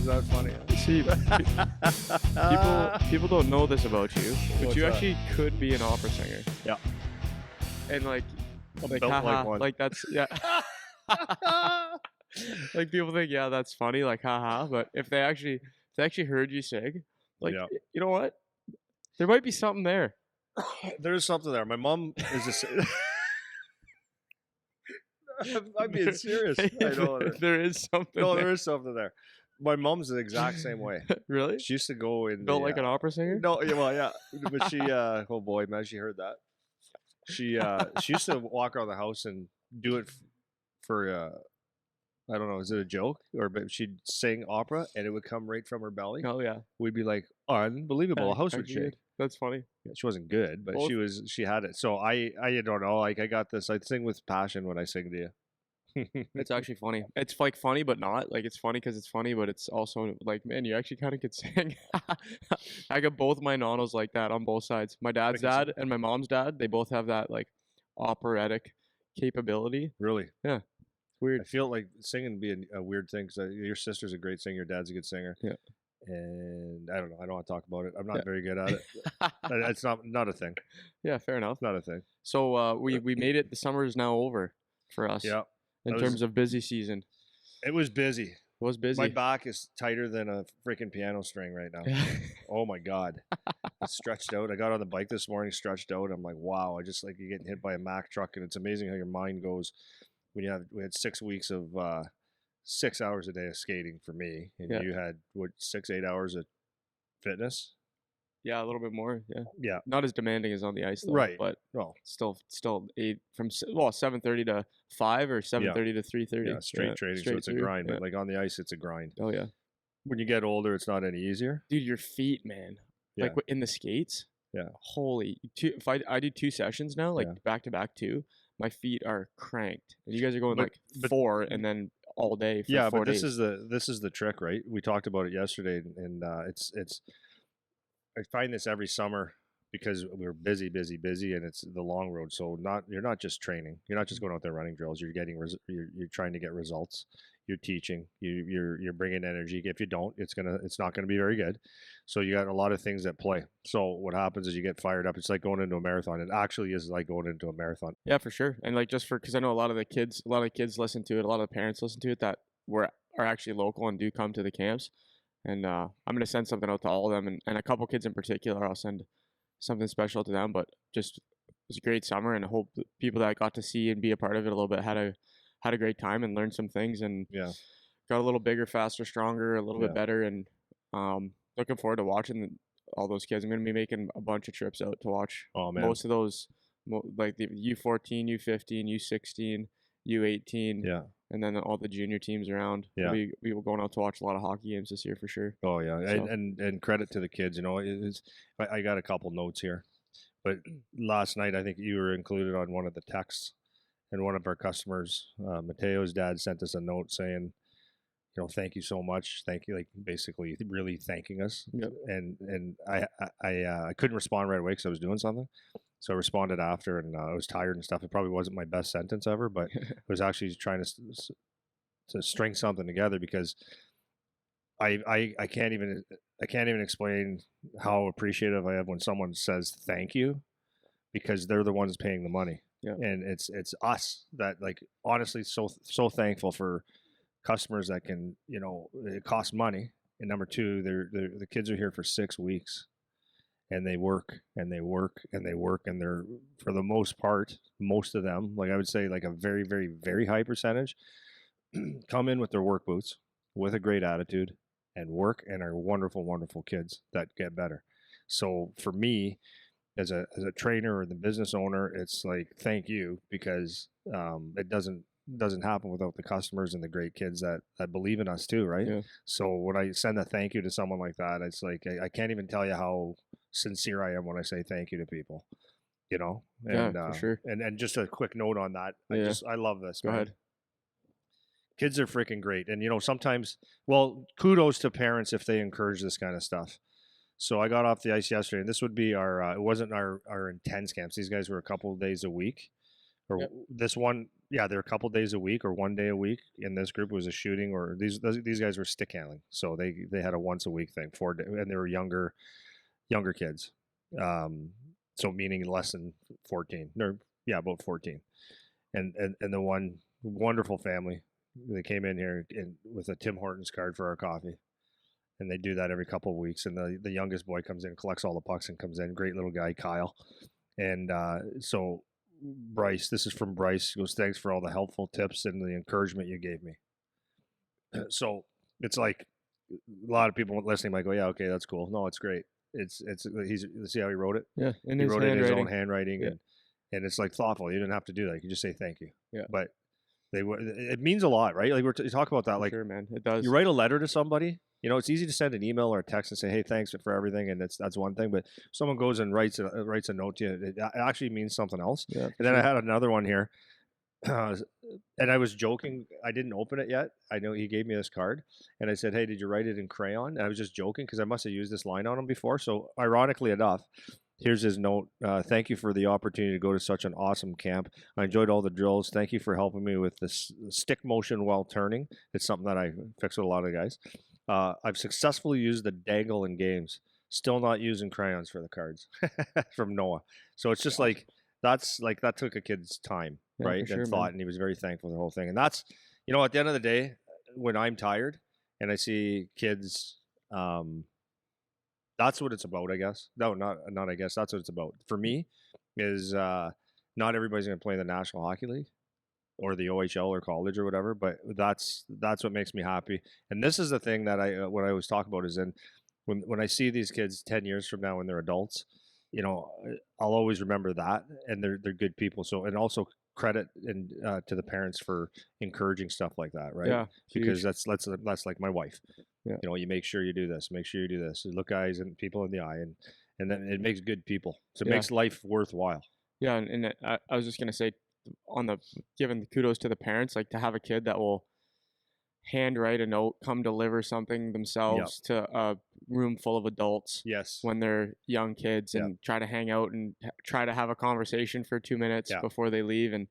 that funny? See, people don't know this about you, but What's you that? actually could be an opera singer. Yeah. And like built like haha, one. like that's yeah. Like people think, yeah, that's funny, like haha. But if they actually heard you sing, like Yeah. you know what, there might be something there. There's something there. My mom is just. I'm being serious. I know. There is something. No, there. there is something there. My mom's the exact same way. Really? She used to go in. Built like an opera singer? No, yeah, well, yeah, but she. Oh boy, man, she heard that. She used to walk around the house and do it for. I don't know, is it a joke? But she'd sing opera and it would come right from her belly. Oh yeah. We'd be like, unbelievable. Yeah, A house would actually shake. good. That's funny. She wasn't good, but Both. she had it. So I don't know. Like I got this. I sing with passion when I sing to you. It's actually funny. It's like funny, but not. Like it's funny because it's funny, but it's also like, man, you actually kind of could sing. I got both my nonos like that on both sides. My dad's can see dad and my mom's dad, they both have that like operatic capability. Really? Yeah. Weird. I feel like singing would be a weird thing because your sister's a great singer, your dad's a good singer. Yeah. And I don't know. I don't want to talk about it. I'm not very good at it. It's not a thing. Yeah, fair enough. Not a thing. So we made it. The summer is now over for us. Yeah. In terms of busy season. It was busy. It was busy. My back is tighter than a freaking piano string right now. Oh my God. It's stretched out. I got on the bike this morning, stretched out. I'm like, wow. I just like you're getting hit by a Mack truck, and it's amazing how your mind goes when we had 6 weeks of 6 hours a day of skating for me, and you had 6-8 hours of fitness. Yeah, a little bit more. Yeah. Yeah. Not as demanding as on the ice, though. Right. But no, still 8 from 7:30 to 5 or 7:30 to 3:30. Yeah, straight training. So it's a grind. But like on the ice, it's a grind. Oh yeah. When you get older, it's not any easier. Dude, your feet, man. Yeah. Like in the skates. Yeah. Holy. If I do 2 sessions now, like back to back 2, my feet are cranked. And you guys are going but 4 and then all day for 4 days. This is the trick, right? We talked about it yesterday, and it's I find this every summer because we're busy, and it's the long road. So you're not just training. You're not just going out there running drills. You're getting you're trying to get results. You're teaching. You're bringing energy. If you don't, it's not gonna be very good. So you got a lot of things at play. So what happens is you get fired up. It's like going into a marathon. It actually is like going into a marathon. Yeah, for sure. And like because I know a lot of kids listen to it. A lot of the parents listen to it that are actually local and do come to the camps. And I'm going to send something out to all of them. And a couple kids in particular, I'll send something special to them. But just it was a great summer, and I hope people that got to see and be a part of it a little bit had a great time and learned some things and got a little bigger, faster, stronger, a little bit better. And looking forward to watching all those kids. I'm going to be making a bunch of trips out to watch most of those, like the U14, U15, U16, U18. Yeah. And then all the junior teams around. Yeah. We were going out to watch a lot of hockey games this year for sure. Oh, yeah. So. And credit to the kids. You know, I got a couple notes here. But last night, I think you were included on one of the texts. And one of our customers, Mateo's dad, sent us a note saying, you know, thank you so much. Thank you. Like basically really thanking us. Yep. And I couldn't respond right away because I was doing something. So I responded after, and I was tired and stuff. It probably wasn't my best sentence ever, but I was actually trying to string something together because I can't even explain how appreciative I am when someone says thank you, because they're the ones paying the money. Yeah. And it's us that, like, honestly, so thankful for customers that can, you know, it costs money. And number two, the kids are here for 6 weeks. And they work and they work and they work, and they're, for the most part, most of them, like I would say like a very, very, very high percentage, come in with their work boots, with a great attitude, and work, and are wonderful, wonderful kids that get better. So for me, as a trainer or the business owner, it's like, thank you, because it doesn't happen without the customers and the great kids that believe in us too, right? Yeah. So when I send a thank you to someone like that, it's like I can't even tell you how sincere I am when I say thank you to people, you know. And, yeah, for sure. And just a quick note on that. Yeah. I love this. Go ahead. Kids are freaking great, and you know, sometimes, well, kudos to parents if they encourage this kind of stuff. So I got off the ice yesterday, and this would be our it wasn't our intense camps. These guys were a couple of days a week. or Yep. this one, yeah, they're a couple days a week or one day a week. In this group, it was a shooting, or these guys were stick handling, so they had a once a week thing, and they were younger kids, um, so meaning less than 14, or yeah, about 14, and the one wonderful family, they came in here and with a Tim Hortons card for our coffee, and they do that every couple of weeks. And the youngest boy comes in, collects all the pucks, and comes in. Great little guy, Kyle. And so Bryce, this is from Bryce. He goes, thanks for all the helpful tips and the encouragement you gave me. So it's like a lot of people listening might go, yeah, okay, that's cool. No, it's great. It's he's see how he wrote it. Yeah, in He his wrote it in his own handwriting. handwriting, Yeah. and it's like thoughtful. You didn't have to do that. You can just say thank you. Yeah. But it means a lot, right? Like you talk about that, For like sure, man. It does. you write a letter to somebody. You know, it's easy to send an email or a text and say, "Hey, thanks for everything," and that's one thing. But someone goes and writes a note to you, it actually means something else. Yeah. And then I had another one here, and I was joking. I didn't open it yet. I know he gave me this card, and I said, "Hey, did you write it in crayon?" And I was just joking because I must have used this line on him before. So, ironically enough, here's his note. Thank you for the opportunity to go to such an awesome camp. I enjoyed all the drills. Thank you for helping me with this stick motion while turning. It's something that I fix with a lot of guys. I've successfully used the dangle in games. Still not using crayons for the cards from Noah. So it's just like that took a kid's time, Yeah, right? for sure, And thought, man. and he was very thankful for the whole thing. And that's, at the end of the day, when I'm tired and I see kids, that's what it's about, I guess. No, not I guess. That's what it's about. For me, is not everybody's going to play in the National Hockey League or the OHL or college or whatever, but that's what makes me happy. And this is the thing that what I always talk about is when I see these kids 10 years from now when they're adults, I'll always remember that, and they're good people. So, and also credit and to the parents for encouraging stuff like that, right? Yeah. Because Huge. that's like my wife. Yeah. You make sure you do this, make sure you do this. You look guys and people in the eye, and then it makes good people. So it Yeah. makes life worthwhile. Yeah, and I was just gonna say, on the giving the kudos to the parents, like to have a kid that will handwrite a note, come deliver something themselves to a room full of adults Yes. when they're young kids, Yeah. and try to hang out and try to have a conversation for 2 minutes Yeah. before they leave. And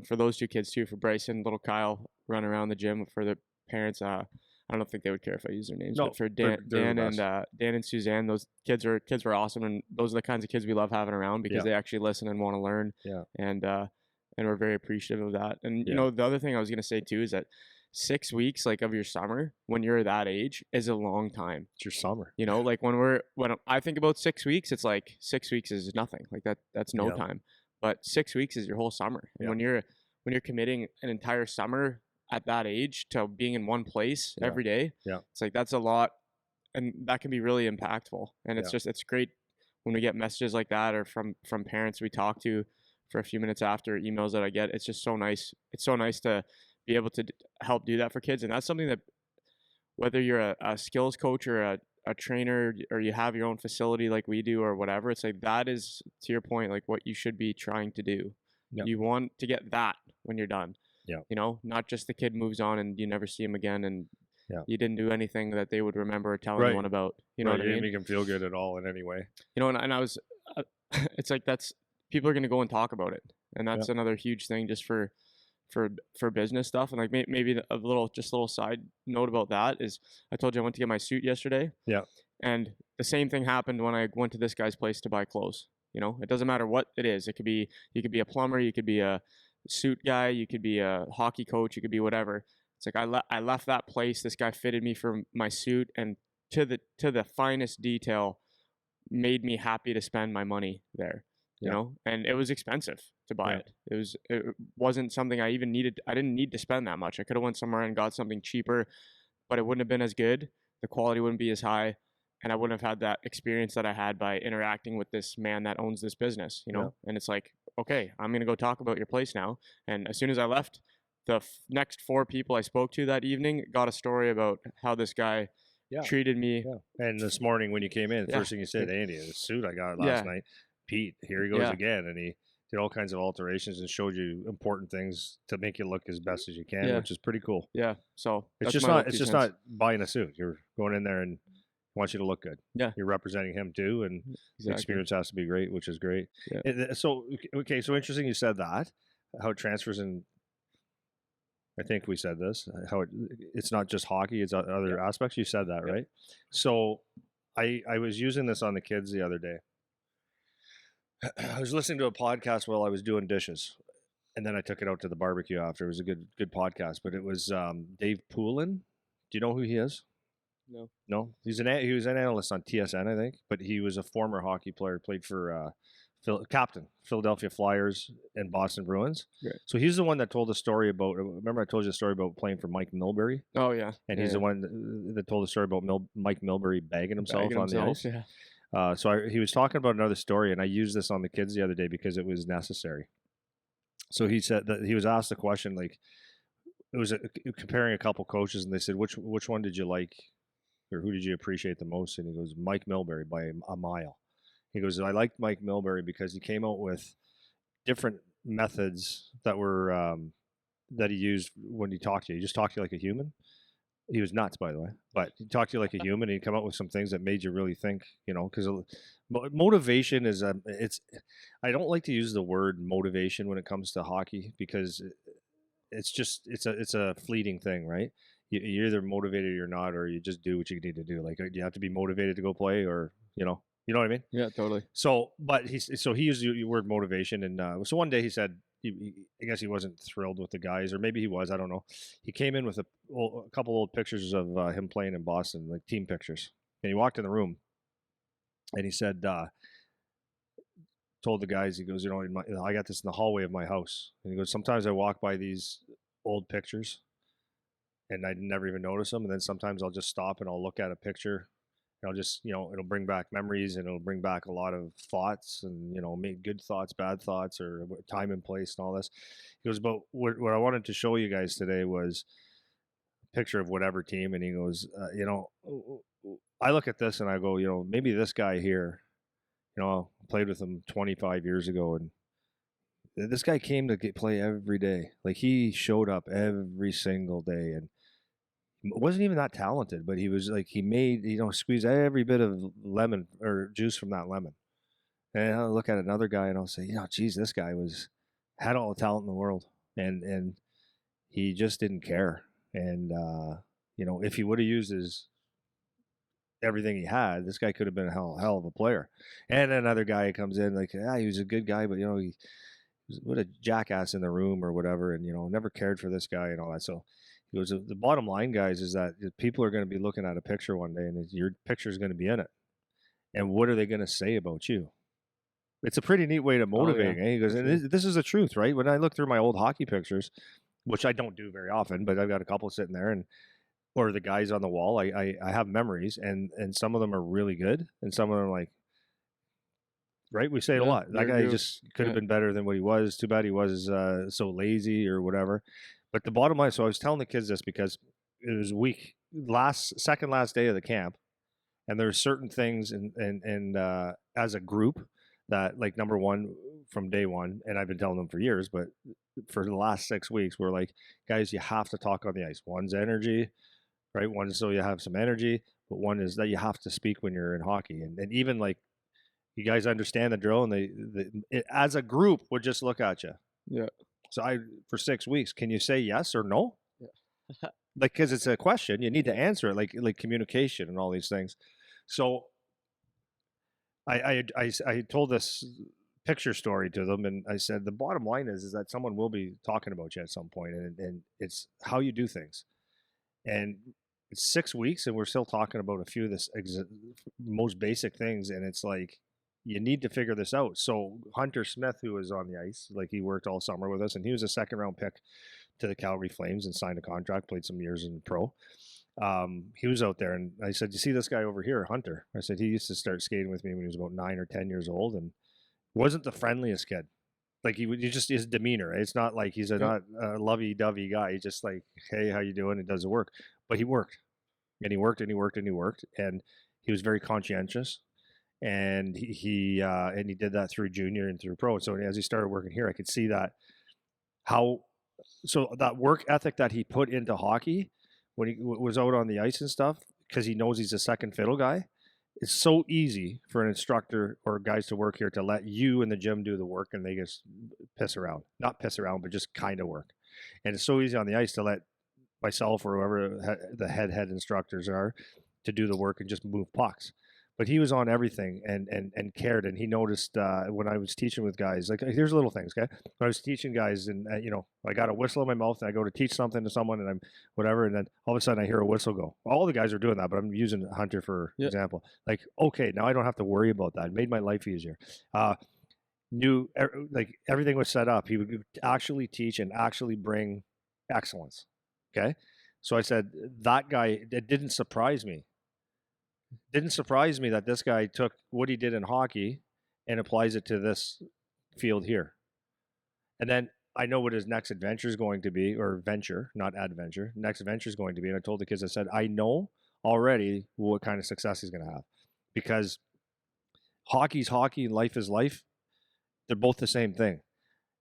for those two kids too, for Bryson, little Kyle, run around the gym. For the parents, I don't think they would care if I use their names, No, but for they're Dan the and Dan and Suzanne, those kids were awesome, and those are the kinds of kids we love having around because Yeah. they actually listen and want to learn. Yeah. And we're very appreciative of that. And Yeah. the other thing I was gonna say too is that 6 weeks like of your summer when you're that age is a long time. It's your summer. Like when I think about 6 weeks, it's like 6 weeks is nothing. Like that's no Yeah. time. But 6 weeks is your whole summer. And Yeah. when you're committing an entire summer at that age to being in one place Yeah. every day, Yeah. it's like that's a lot, and that can be really impactful. And Yeah. it's great when we get messages like that, or from parents we talk to for a few minutes after, emails that I get. It's just so nice. It's so nice to be able to help do that for kids. And that's something that, whether you're a skills coach or a trainer, or you have your own facility like we do or whatever, it's like that is, to your point, like what you should be trying to do. Yep. You want to get that when you're done. Yeah. Not just the kid moves on and you never see him again, and Yeah. you didn't do anything that they would remember or tell Right. anyone about. You know Right, what I you mean? didn't make them feel good at all in any way. And I was, it's like that's, people are going to go and talk about it. And that's another huge thing just for business stuff. And like maybe a little side note about that is, I told you I went to get my suit yesterday. Yeah. And the same thing happened when I went to this guy's place to buy clothes. It doesn't matter what it is. You could be a plumber, you could be a suit guy, you could be a hockey coach, you could be whatever. It's like I left that place. This guy fitted me for my suit, and to the finest detail, made me happy to spend my money there. And it was expensive to buy Yeah. it. It wasn't something I even needed. I didn't need to spend that much. I could have went somewhere and got something cheaper, but it wouldn't have been as good. The quality wouldn't be as high, and I wouldn't have had that experience that I had by interacting with this man that owns this business. Yeah. And it's like, okay, I'm gonna go talk about your place now. And as soon as I left, the next 4 people I spoke to that evening got a story about how this guy Yeah. treated me. Yeah. And this morning when you came in, the Yeah. first thing you said, Andy, the suit I got last night, Pete, here he goes Yeah. again. And he did all kinds of alterations and showed you important things to make you look as best as you can, Yeah. which is pretty cool. Yeah. So It's that's just my not little it's 2 just cents. not buying a suit. You're going in there and he wants you to look good. Yeah. You're representing him too, and the Exactly. experience has to be great, which is great. Yeah. So interesting you said that. how it transfers in. I think we said this. How it's not just hockey; it's other aspects. You said that, right? So, I was using this on the kids the other day. I was listening to a podcast while I was doing dishes, and then I took it out to the barbecue after. It was a good podcast, but it was Dave Poulin. Do you know who he is? No. No, he was an analyst on TSN, I think, but he was a former hockey player. Played for captain Philadelphia Flyers and Boston Bruins. Right. So he's the one that told the story about. Remember, I told you the story about playing for Mike Milbury. Oh yeah. And he's the one that told the story about Mike Milbury bagging himself on the ice. Yeah. He was talking about another story, and I used this on the kids the other day because it was necessary. So he said that he was asked the question, like, it was comparing a couple coaches, and they said, which one did you like, or who did you appreciate the most? And he goes, Mike Milbury by a mile. He goes, I liked Mike Milbury because he came out with different methods that were that he used when he talked to you. He just talked to you like a human. He was nuts, by the way, but he talked to you like a human, and he'd come up with some things that made you really think, because motivation is it's. I don't like to use the word motivation when it comes to hockey because it's a fleeting thing, right? You're either motivated or you're not, or you just do what you need to do. Like, you have to be motivated to go play, or you know what I mean? Yeah, totally. So, but he used the word motivation, and so one day he said, I guess he wasn't thrilled with the guys, or maybe he was. I don't know. He came in with a couple old pictures of him playing in Boston, like team pictures, and he walked in the room, and he said, told the guys, he goes, I got this in the hallway of my house, and he goes, sometimes I walk by these old pictures, and I never even notice them, and then sometimes I'll just stop and I'll look at a picture. I'll just, it'll bring back memories, and it'll bring back a lot of thoughts, and, make good thoughts, bad thoughts, or time and place and all this. He goes, but what I wanted to show you guys today was a picture of whatever team. And he goes, I look at this and I go, maybe this guy here, I played with him 25 years ago, and this guy came to play every day. Like, he showed up every single day, and wasn't even that talented, but he was like, he made, squeeze every bit of lemon or juice from that lemon. And I'll look at another guy and I'll say, geez, this guy had all the talent in the world, and he just didn't care. And if he would have used everything he had, this guy could have been a hell of a player. And another guy comes in like, he was a good guy, but he was what a jackass in the room or whatever, and never cared for this guy and all that. So he goes, the bottom line, guys, is that people are going to be looking at a picture one day, and your picture is going to be in it. And what are they going to say about you? It's a pretty neat way to motivate. He goes, and this is the truth, right? When I look through my old hockey pictures, which I don't do very often, but I've got a couple sitting there, or the guys on the wall, I have memories, and some of them are really good, and some of them are like, right? We say it a lot. That guy just could have been better than what he was. Too bad he was so lazy or whatever. But the bottom line, so I was telling the kids this because it was second last day of the camp, and there's certain things and as a group that, like, number one, from day one, and I've been telling them for years, but for the last 6 weeks, we're like, guys, you have to talk on the ice. One's energy, right? One is so you have some energy, but one is that you have to speak when you're in hockey. And even, like, you guys understand the drill, and they as a group would just look at you. Yeah. So for 6 weeks, can you say yes or no? Yeah. Like, because it's a question, you need to answer it, like communication and all these things. So I told this picture story to them, and I said the bottom line is that someone will be talking about you at some point, and it's how you do things. And it's 6 weeks, and we're still talking about a few of the most basic things, and it's like, you need to figure this out. So Hunter Smith, who was on the ice, like, he worked all summer with us, and he was a second-round pick to the Calgary Flames and signed a contract, played some years in pro. He was out there, and I said, you see this guy over here, Hunter? I said, he used to start skating with me when he was about 9 or 10 years old, and wasn't the friendliest kid. Like, he just, his demeanor, right? It's not like he's not a lovey-dovey guy. He's just like, hey, how you doing? He does the work. But he worked, and he worked, and he worked, and he worked, and he was very conscientious. And he did that through junior and through pro. So as he started working here, I could see that that work ethic that he put into hockey when he was out on the ice and stuff, because he knows he's a second fiddle guy. It's so easy for an instructor or guys to work here to let you in the gym do the work, and they just not piss around, but just kind of work. And it's so easy on the ice to let myself or whoever the head instructors are to do the work and just move pucks. But he was on everything and cared, and he noticed when I was teaching with guys. Like, here's little things, okay? When I was teaching guys, and I got a whistle in my mouth, and I go to teach something to someone, and I'm whatever, and then all of a sudden I hear a whistle go. All the guys are doing that, but I'm using Hunter for example. Like, okay, now I don't have to worry about that. It made my life easier. Knew like everything was set up. He would actually teach and actually bring excellence. Okay, so I said that guy. It didn't surprise me. Didn't surprise me that this guy took what he did in hockey and applies it to this field here. And then I know what his next adventure is going to be, or venture, not adventure. Next adventure is going to be. And I told the kids, I said, I know already what kind of success he's going to have, because hockey's hockey and life is life. They're both the same thing.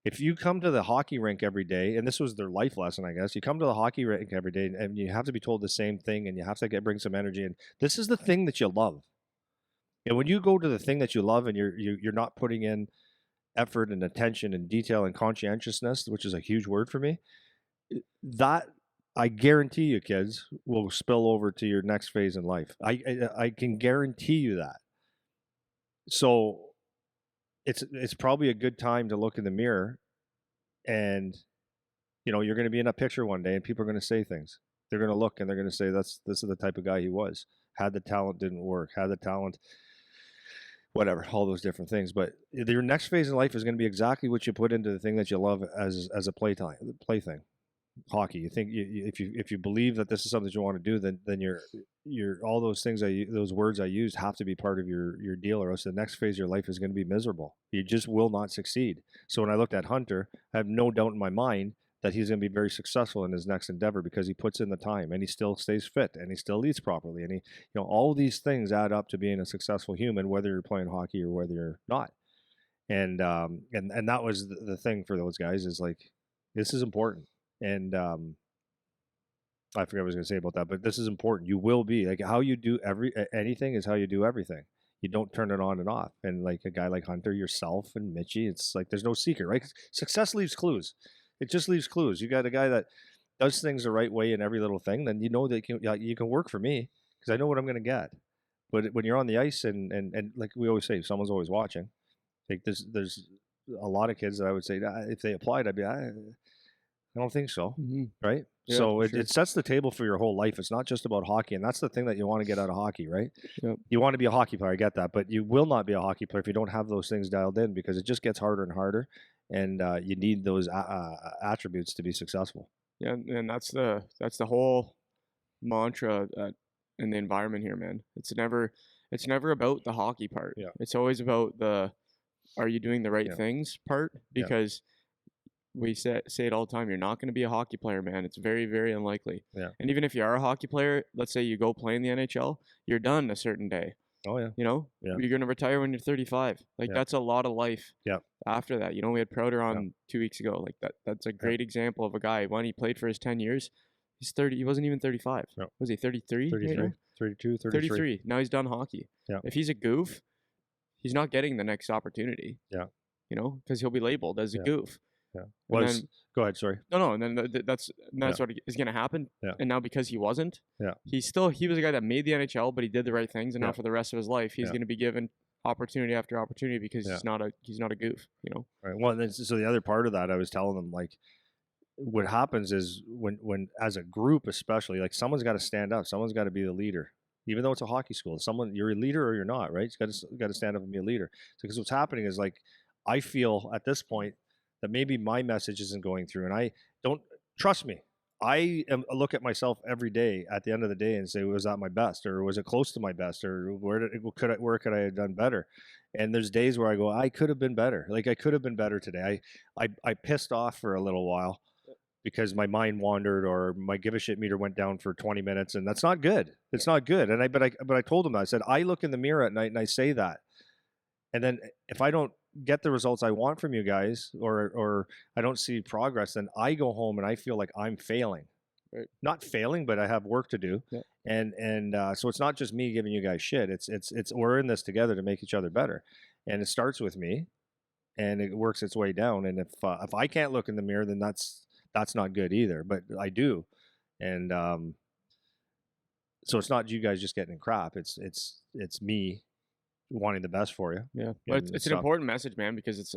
If you come to the hockey rink every day, and this was their life lesson, I guess, you come to the hockey rink every day and you have to be told the same thing, and you have to bring some energy. And this is the thing that you love. And when you go to the thing that you love and you're not putting in effort and attention and detail and conscientiousness, which is a huge word for me, that I guarantee you, kids, will spill over to your next phase in life. I can guarantee you that. So it's probably a good time to look in the mirror, and you're going to be in a picture one day and people are going to say things. They're going to look and they're going to say, this is the type of guy he was. Had the talent, didn't work. Had the talent, whatever, all those different things. But your next phase in life is going to be exactly what you put into the thing that you love as a plaything. Hockey. You think if you believe that this is something that you want to do, then you're all those things those words I used have to be part of your deal, or else the next phase of your life is going to be miserable. You just will not succeed. So when I looked at Hunter, I have no doubt in my mind that he's going to be very successful in his next endeavor, because he puts in the time and he still stays fit and he still eats properly, and he all these things add up to being a successful human, whether you're playing hockey or whether you're not. And that was the thing for those guys, is like, this is important. And I forget what I was going to say about that, but this is important. You will be like, how you do anything is how you do everything. You don't turn it on and off. And like a guy like Hunter, yourself, and Mitchie, it's like there's no secret, right? Success leaves clues. It just leaves clues. You got a guy that does things the right way in every little thing, then you know that you can work for me, because I know what I'm going to get. But when you're on the ice and like we always say, someone's always watching. Like there's a lot of kids that I would say, if they applied, I'd be, I don't think so, right? Yeah, so sure. it sets the table for your whole life. It's not just about hockey, and that's the thing that you want to get out of hockey, right? Yep. You want to be a hockey player, I get that, but you will not be a hockey player if you don't have those things dialed in, because it just gets harder and harder, and you need those attributes to be successful. Yeah, and that's the whole mantra in the environment here, man. It's never about the hockey part. Yeah. It's always about the are you doing the right Yeah. things part, because we say it all the time. You're not going to be a hockey player, man. It's very, very unlikely. Yeah. And even if you are a hockey player, let's say you go play in the NHL, you're done a certain day. Oh yeah. Yeah. You're going to retire when you're 35. Like that's a lot of life. Yeah. After that, we had Prouder on 2 weeks ago. Like that's a great example of a guy. When he played for his 10 years, he's 30. He wasn't even 35. No. Was he 33? 33, right 32, 33. 33. Now he's done hockey. Yeah. If he's a goof, he's not getting the next opportunity. Yeah. Because he'll be labeled as a goof. Yeah. Go ahead. Sorry. No. And then that's what is going to happen. Yeah. And now because he wasn't, he was a guy that made the NHL, but he did the right things. And now for the rest of his life, he's going to be given opportunity after opportunity, because he's not a goof. Right. Well, then, so the other part of that, I was telling them, like, what happens is when as a group, especially, like, someone's got to stand up. Someone's got to be the leader. Even though it's a hockey school, you're a leader or you're not, right? You got to stand up and be a leader. So, because what's happening is, like, I feel at this point that maybe my message isn't going through, and I don't trust me. I look at myself every day at the end of the day and say, was that my best, or was it close to my best, or where could I have done better? And there's days where I go, I could have been better. Like, I could have been better today. I pissed off for a little while because my mind wandered, or my give a shit meter went down for 20 minutes, and that's not good. It's not good. And but I told him that. I said, I look in the mirror at night and I say that, and then if I don't get the results I want from you guys, or I don't see progress, then I go home and I feel like I'm failing. Right. Not failing, but I have work to do. Yeah. And so it's not just me giving you guys shit. It's we're in this together to make each other better, and it starts with me. and it works its way down. And if I can't look in the mirror, then that's not good either. But I do, and so it's not you guys just getting crap. It's me wanting the best for you. Yeah, but And it's an stuff. important message, man, because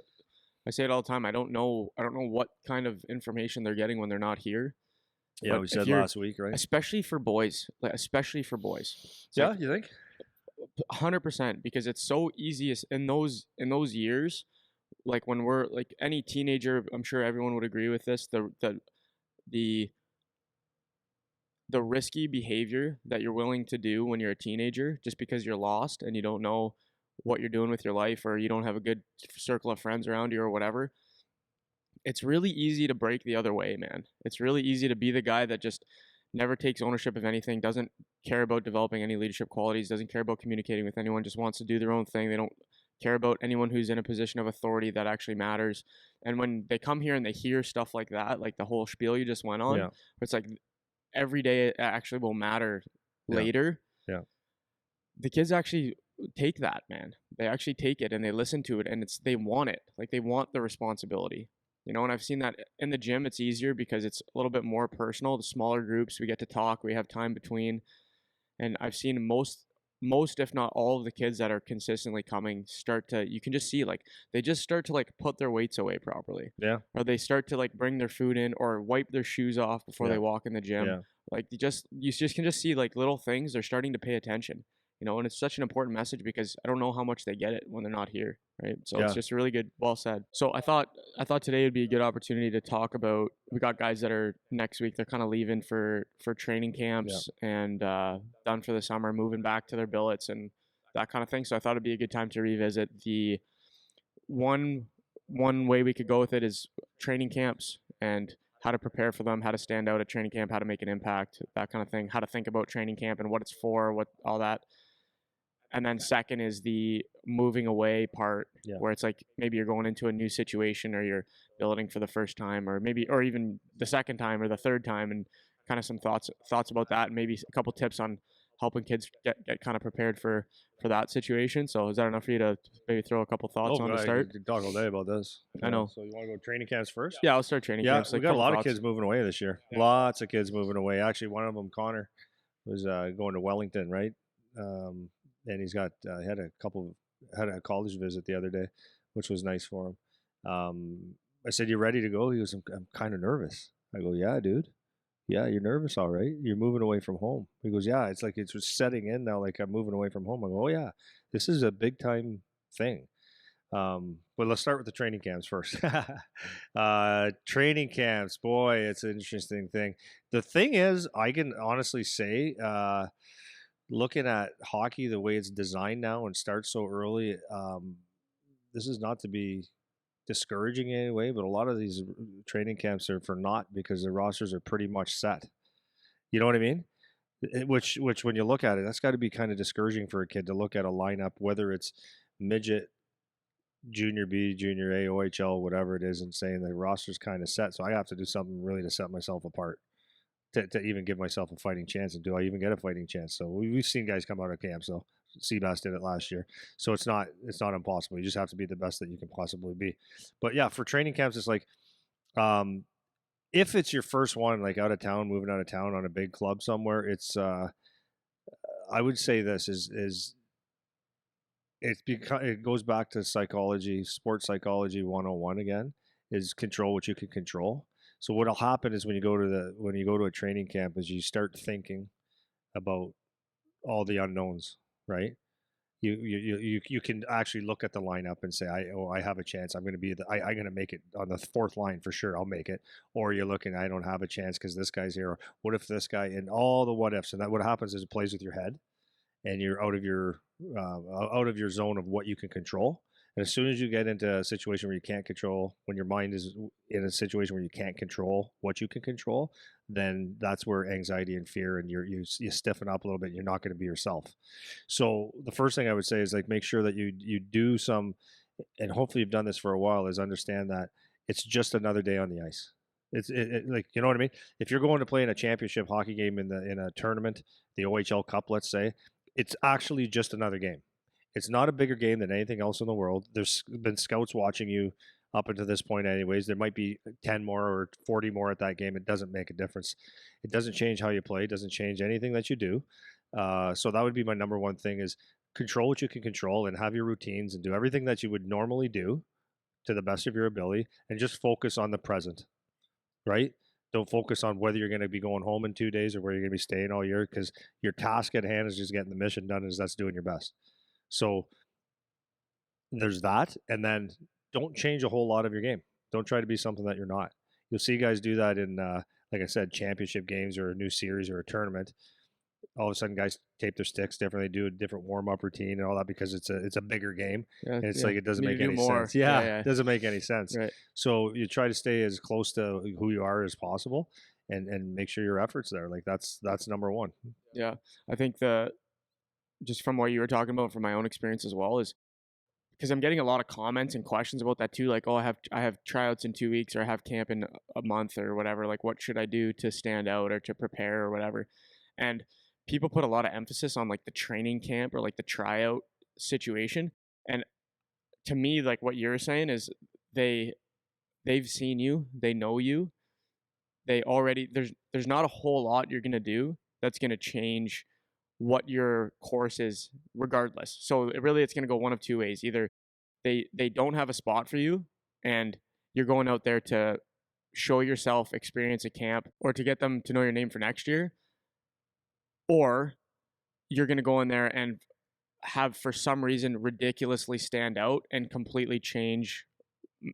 I say it all the time. I don't know what kind of information they're getting when they're not here. Yeah, But we if said you're, last week, right? especially for boys, like especially for boys, it's Yeah, like you think? 100% because it's so easy in those years, like when we're like any teenager. I'm sure everyone would agree with this. The the risky behavior that you're willing to do when you're a teenager just because you're lost and you don't know what you're doing with your life or you don't have a good circle of friends around you or whatever. It's really easy to break the other way, man. It's really easy to be the guy that just never takes ownership of anything, doesn't care about developing any leadership qualities, doesn't care about communicating with anyone, just wants to do their own thing. They don't care about anyone who's in a position of authority that actually matters. And when they come here and they hear stuff like that, like the whole spiel you just went on, Yeah, it's like every day it actually will matter yeah, later. yeah, The kids actually take that, man. They actually take it and they listen to it and they want it. Like they want the responsibility. And I've seen that in the gym it's easier because it's a little bit more personal. The smaller groups, we get to talk, we have time between. And I've seen most if not all of the kids that are consistently coming start to, you can just see like they just start to like put their weights away properly, yeah, or they start to like bring their food in or wipe their shoes off before yeah, they walk in the gym. yeah, Like you just can just see like little things, they're starting to pay attention. And it's such an important message because I don't know how much they get it when they're not here, right? So it's yeah, just really good, well said. So I thought today would be a good opportunity to talk about, we got guys that are next week, they're kind of leaving for training yeah. camps and done for the summer, moving back to their billets and that kind of thing. So I thought it'd be a good time to revisit the one one way we could go with it is training camps and how to prepare for them, how to stand out at training camp, how to make an impact, that kind of thing, how to think about training camp and what it's for, what all that. And then second is the moving away part, Yeah. where it's like maybe you're going into a new situation or you're building for the first time or maybe or even the second time or the third time, and kind of some thoughts about that and maybe a couple tips on helping kids get kind of prepared for that situation. So is that enough for you to maybe throw a couple thoughts Oh, on to God, you start? could talk all day about this. I know. So you want to go training camps first? Yeah, I'll start training Yeah, camps. we Like a got a couple lot of thoughts. kids moving away this year. Lots of kids moving away. Actually, one of them, Connor, was going to Wellington, right? And he's got had a college visit the other day, which was nice for him. I said, "You ready to go?" He goes, "I'm kind of nervous." I go, "Yeah, dude. Yeah, you're nervous, all right. You're moving away from home." He goes, "Yeah, it's like it's just setting in now. Like I'm moving away from home." I go, "Oh yeah, this is a big time thing." But let's start with the training camps first. Training camps, boy, it's an interesting thing. The thing is, I can honestly say, looking at hockey the way it's designed now and starts so early, this is not to be discouraging in any way, but a lot of these training camps are for naught because the rosters are pretty much set. You know what I mean? Which when you look at it, that's got to be kind of discouraging for a kid to look at a lineup, whether it's midget, junior B, junior A, OHL, whatever it is, and saying the roster's kind of set. So I have to do something really to set myself apart to even give myself a fighting chance. And do I even get a fighting chance? So we've seen guys come out of camp. So Seabass did it last year. So it's not impossible. You just have to be the best that you can possibly be. But yeah, for training camps, it's like um, if it's your first one, like out of town, moving out of town on a big club somewhere, it's I would say this is it goes back to psychology, sports psychology 101 again, is control what you can control. So what'll happen is when you go to a training camp is you start thinking about all the unknowns, right? You can actually look at the lineup and say, I have a chance. I'm going to I'm going to make it on the fourth line for sure. I'll make it. Or you're looking, I don't have a chance because this guy's here. Or what if this guy, and all the what ifs. And that what happens is it plays with your head, and you're out of your zone of what you can control. And as soon as you get into a situation where you can't control, when your mind is in a situation where you can't control what you can control, then that's where anxiety and fear and you stiffen up a little bit. You're not going to be yourself. So the first thing I would say is like make sure that you do some, and hopefully you've done this for a while, is understand that it's just another day on the ice. Like, you know what I mean. If you're going to play in a championship hockey game in a tournament, the OHL Cup, let's say, it's actually just another game. It's not a bigger game than anything else in the world. There's been scouts watching you up until this point anyways. There might be 10 more or 40 more at that game. It doesn't make a difference. It doesn't change how you play. It doesn't change anything that you do. So that would be my number one thing is control what you can control and have your routines and do everything that you would normally do to the best of your ability and just focus on the present, right? Don't focus on whether you're going to be going home in 2 days or where you're going to be staying all year because your task at hand is just getting the mission done as that's doing your best. So there's that. And then don't change a whole lot of your game. Don't try to be something that you're not. You'll see guys do that in, like I said, championship games or a new series or a tournament. All of a sudden, guys tape their sticks differently, do a different warm up routine and all that because it's a bigger game. Yeah, And it's yeah. like it doesn't Need make to do any more. sense. Yeah, Yeah. it doesn't make any sense. Right. So you try to stay as close to who you are as possible, and make sure your efforts there. Like that's number one. Yeah. I think just from what you were talking about from my own experience as well is because I'm getting a lot of comments and questions about that too. Like, oh, I have tryouts in 2 weeks or I have camp in a month or whatever. Like, what should I do to stand out or to prepare or whatever? And people put a lot of emphasis on like the training camp or like the tryout situation. And to me, like what you're saying is they've seen you, they know you, they already there's not a whole lot you're gonna do that's gonna change what your course is regardless. So it's going to go one of two ways. Either they don't have a spot for you and you're going out there to show yourself, experience a camp, or to get them to know your name for next year, or you're going to go in there and have for some reason ridiculously stand out and completely change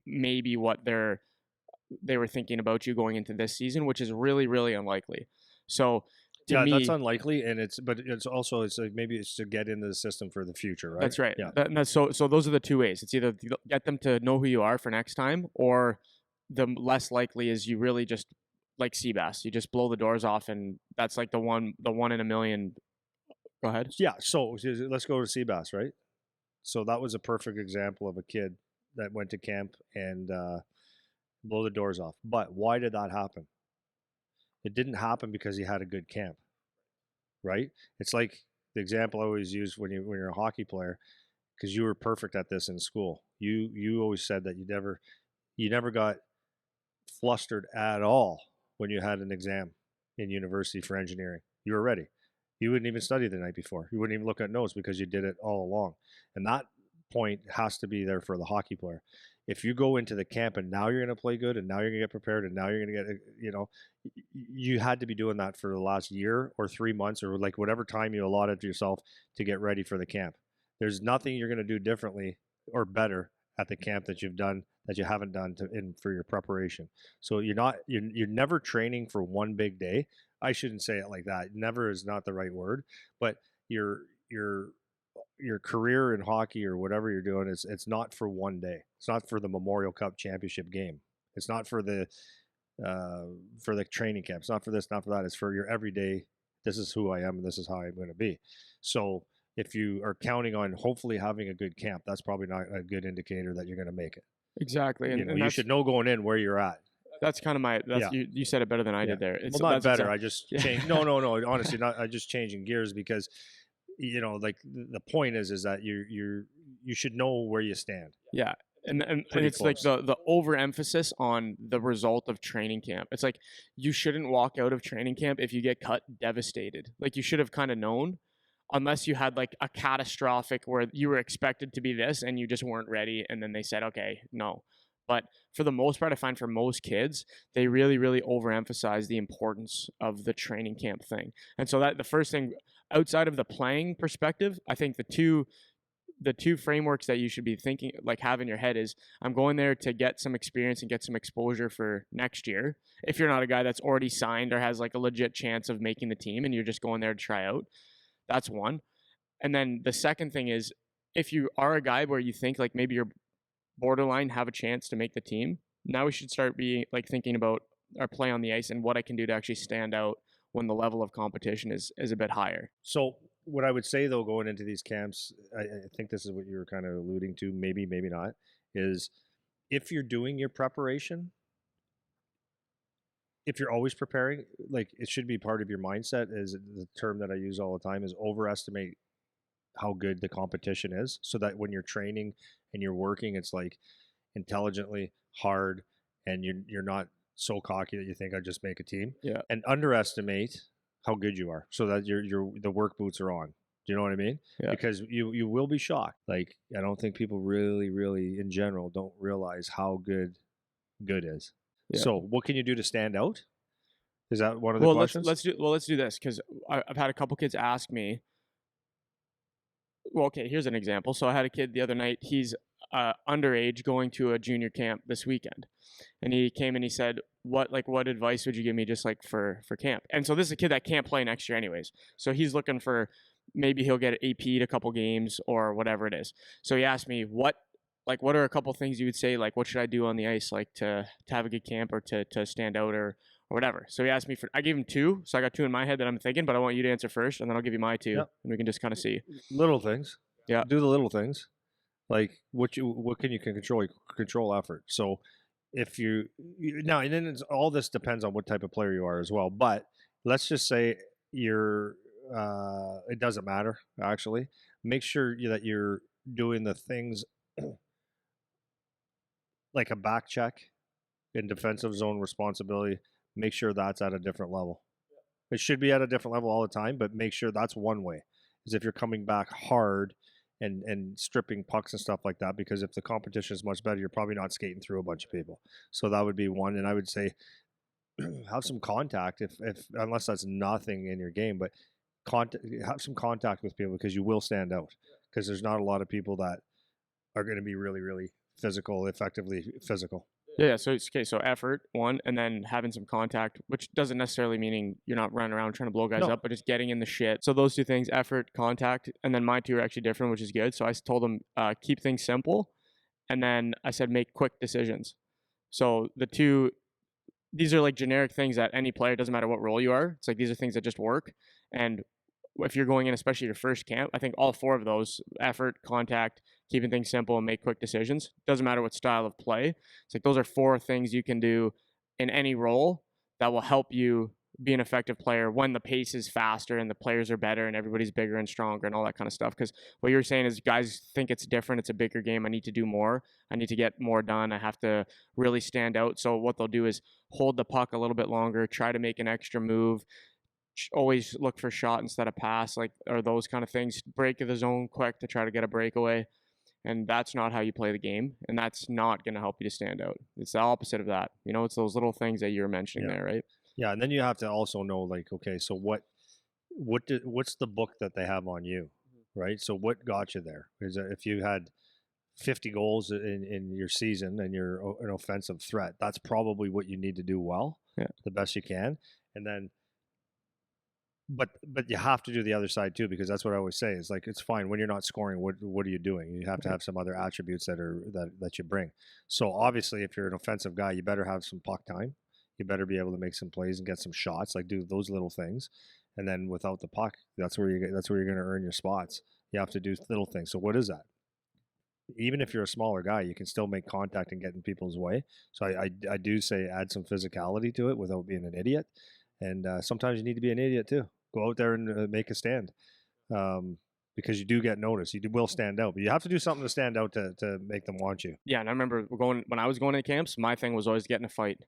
maybe what they were thinking about you going into this season, which is really, really unlikely. So to Yeah, me, that's unlikely, and it's also it's like maybe it's to get into the system for the future, right? that's right. Yeah. So those are the two ways. It's either get them to know who you are for next time, or the less likely is you really just like Seabass. You just blow the doors off, and that's like the one in a million. Go ahead. Yeah. So let's go to Seabass, right? So that was a perfect example of a kid that went to camp and blow the doors off. But why did that happen? It didn't happen because he had a good camp, right? It's like the example I always use when you're a hockey player, because you were perfect at this in school. You always said that you never got flustered at all when you had an exam in university for engineering. You were ready. You wouldn't even study the night before. You wouldn't even look at notes because you did it all along. And that point has to be there for the hockey player. If you go into the camp and now you're going to play good and now you're going to get prepared and now you're going to get, you had to be doing that for the last year or 3 months or like whatever time you allotted to yourself to get ready for the camp. There's nothing you're going to do differently or better at the camp that you've done that you haven't done for your preparation. So you're never training for one big day. I shouldn't say it like that. Never is not the right word, but your your career in hockey or whatever you're doing it's not for one day. It's not for the Memorial Cup championship game. It's not for the training camp. It's not for this, not for that. It's for your everyday. This is who I am, and this is how I'm going to be. So if you are counting on hopefully having a good camp, that's probably not a good indicator that you're going to make it. Exactly, and you should know going in where you're at. That's kind of my. That's Yeah. you said it better than I did there. Well, not better. I just Yeah. changed. No. Honestly, not. I just changing gears because, like the point is that you should know where you stand. Yeah. And Pretty it's like close. the overemphasis on the result of training camp. It's like you shouldn't walk out of training camp if you get cut devastated. Like you should have kind of known, unless you had like a catastrophic where you were expected to be this and you just weren't ready, and then they said, okay, no. But for the most part, I find for most kids, they really, really overemphasize the importance of the training camp thing. And so that the first thing outside of the playing perspective, I think the two frameworks that you should be thinking, like have in your head is, I'm going there to get some experience and get some exposure for next year. If you're not a guy that's already signed or has like a legit chance of making the team and you're just going there to try out, that's one. And then the second thing is, if you are a guy where you think like maybe you're borderline have a chance to make the team, now we should start being like thinking about our play on the ice and what I can do to actually stand out when the level of competition is a bit higher. So what I would say though, going into these camps, I think this is what you were kind of alluding to, maybe not, is if you're doing your preparation, if you're always preparing, like it should be part of your mindset. Is the term that I use all the time is overestimate how good the competition is, so that when you're training and you're working, it's like intelligently, hard, and you're not so cocky that you think I just make a team, Yeah. and underestimate how good you are, so that the work boots are on. Do you know what I mean? Yeah. Because you will be shocked. Like, I don't think people really in general don't realize how good is. Yeah. So what can you do to stand out? Is that one of the Well, questions? let's do this, because I've had a couple kids ask me. Well, okay, here's an example. So I had a kid the other night. He's underage, going to a junior camp this weekend, and he came and he said, what advice would you give me, just like for camp? And so this is a kid that can't play next year anyways, so he's looking for, maybe he'll get AP'd a couple games or whatever it is. So he asked me, what are a couple things you would say, like what should I do on the ice, like to have a good camp, or to stand out, or whatever. So he asked me I gave him two, so I got two in my head that I'm thinking, but I want you to answer first, and then I'll give you my two. Yep. And we can just kind of see. Little things. Yeah. Do the little things. Like, what can you control? Control effort. So if you now, and then all this depends on what type of player you are as well. But let's just say you're it doesn't matter, actually. Make sure that you're doing the things like a back check in defensive zone responsibility. Make sure that's at a different level. It should be at a different level all the time, but make sure that's one way. Is if you're coming back hard and stripping pucks and stuff like that, because if the competition is much better, you're probably not skating through a bunch of people. So that would be one. And I would say have some contact, if unless that's nothing in your game, but have some contact with people, because you will stand out, because there's not a lot of people that are going to be really physical, effectively physical. Yeah, so it's okay. So effort, one, and then having some contact, which doesn't necessarily meaning you're not running around trying to blow guys No. up, but just getting in the shit. So those two things, effort, contact, and then my two are actually different, which is good. So I told them keep things simple, and then I said make quick decisions. So these are like generic things that any player, doesn't matter what role you are, it's like these are things that just work. And if you're going in, especially your first camp, I think all four of those, effort, contact, keeping things simple, and make quick decisions, doesn't matter what style of play. It's like those are four things you can do in any role that will help you be an effective player when the pace is faster and the players are better and everybody's bigger and stronger and all that kind of stuff. Because what you're saying is guys think it's different. It's a bigger game. I need to do more. I need to get more done. I have to really stand out. So what they'll do is hold the puck a little bit longer, try to make an extra move, always look for shot instead of pass, like, or those kind of things. Break the zone quick to try to get a breakaway. And that's not how you play the game, and that's not going to help you to stand out. It's the opposite of that. You know, it's those little things that you're mentioning there, right? Yeah, and then you have to also know, like, okay, so what's the book that they have on you, right? So what got you there? Because if you had 50 goals in your season and you're an offensive threat, that's probably what you need to do well, the best you can, and then. But you have to do the other side too, because that's what I always say. Is like, it's fine when you're not scoring. What are you doing? You have to have some other attributes that you bring. So obviously, if you're an offensive guy, you better have some puck time. You better be able to make some plays and get some shots. Like, do those little things, and then without the puck, that's where you're going to earn your spots. You have to do little things. So what is that? Even if you're a smaller guy, you can still make contact and get in people's way. So I do say add some physicality to it without being an idiot. And sometimes you need to be an idiot too. Go out there and make a stand, because you do get noticed. You will stand out, but you have to do something to stand out to make them want you. Yeah, and I remember when I was going to camps, my thing was always get in a fight.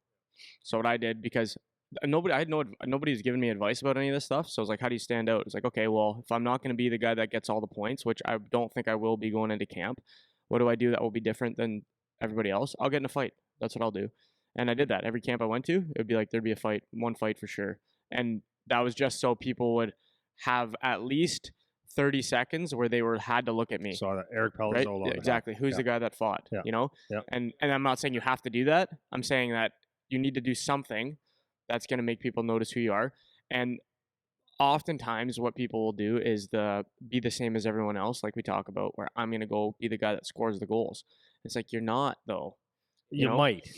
So what I did, because nobody was giving me advice about any of this stuff. So I was like, how do you stand out? It's like, okay, well, if I'm not going to be the guy that gets all the points, which I don't think I will be going into camp, what do I do that will be different than everybody else? I'll get in a fight. That's what I'll do. And I did that. Every camp I went to, it would be like there'd be a fight, one fight for sure. And that was just so people would have at least 30 seconds where they had to look at me. So Eric Pelizzola. Right? Yeah, exactly. Who's the guy that fought? Yeah. You know? Yeah. And I'm not saying you have to do that. I'm saying that you need to do something that's going to make people notice who you are. And oftentimes what people will do is be the same as everyone else, like we talk about, where I'm going to go be the guy that scores the goals. It's like, you're not, though. You know? might,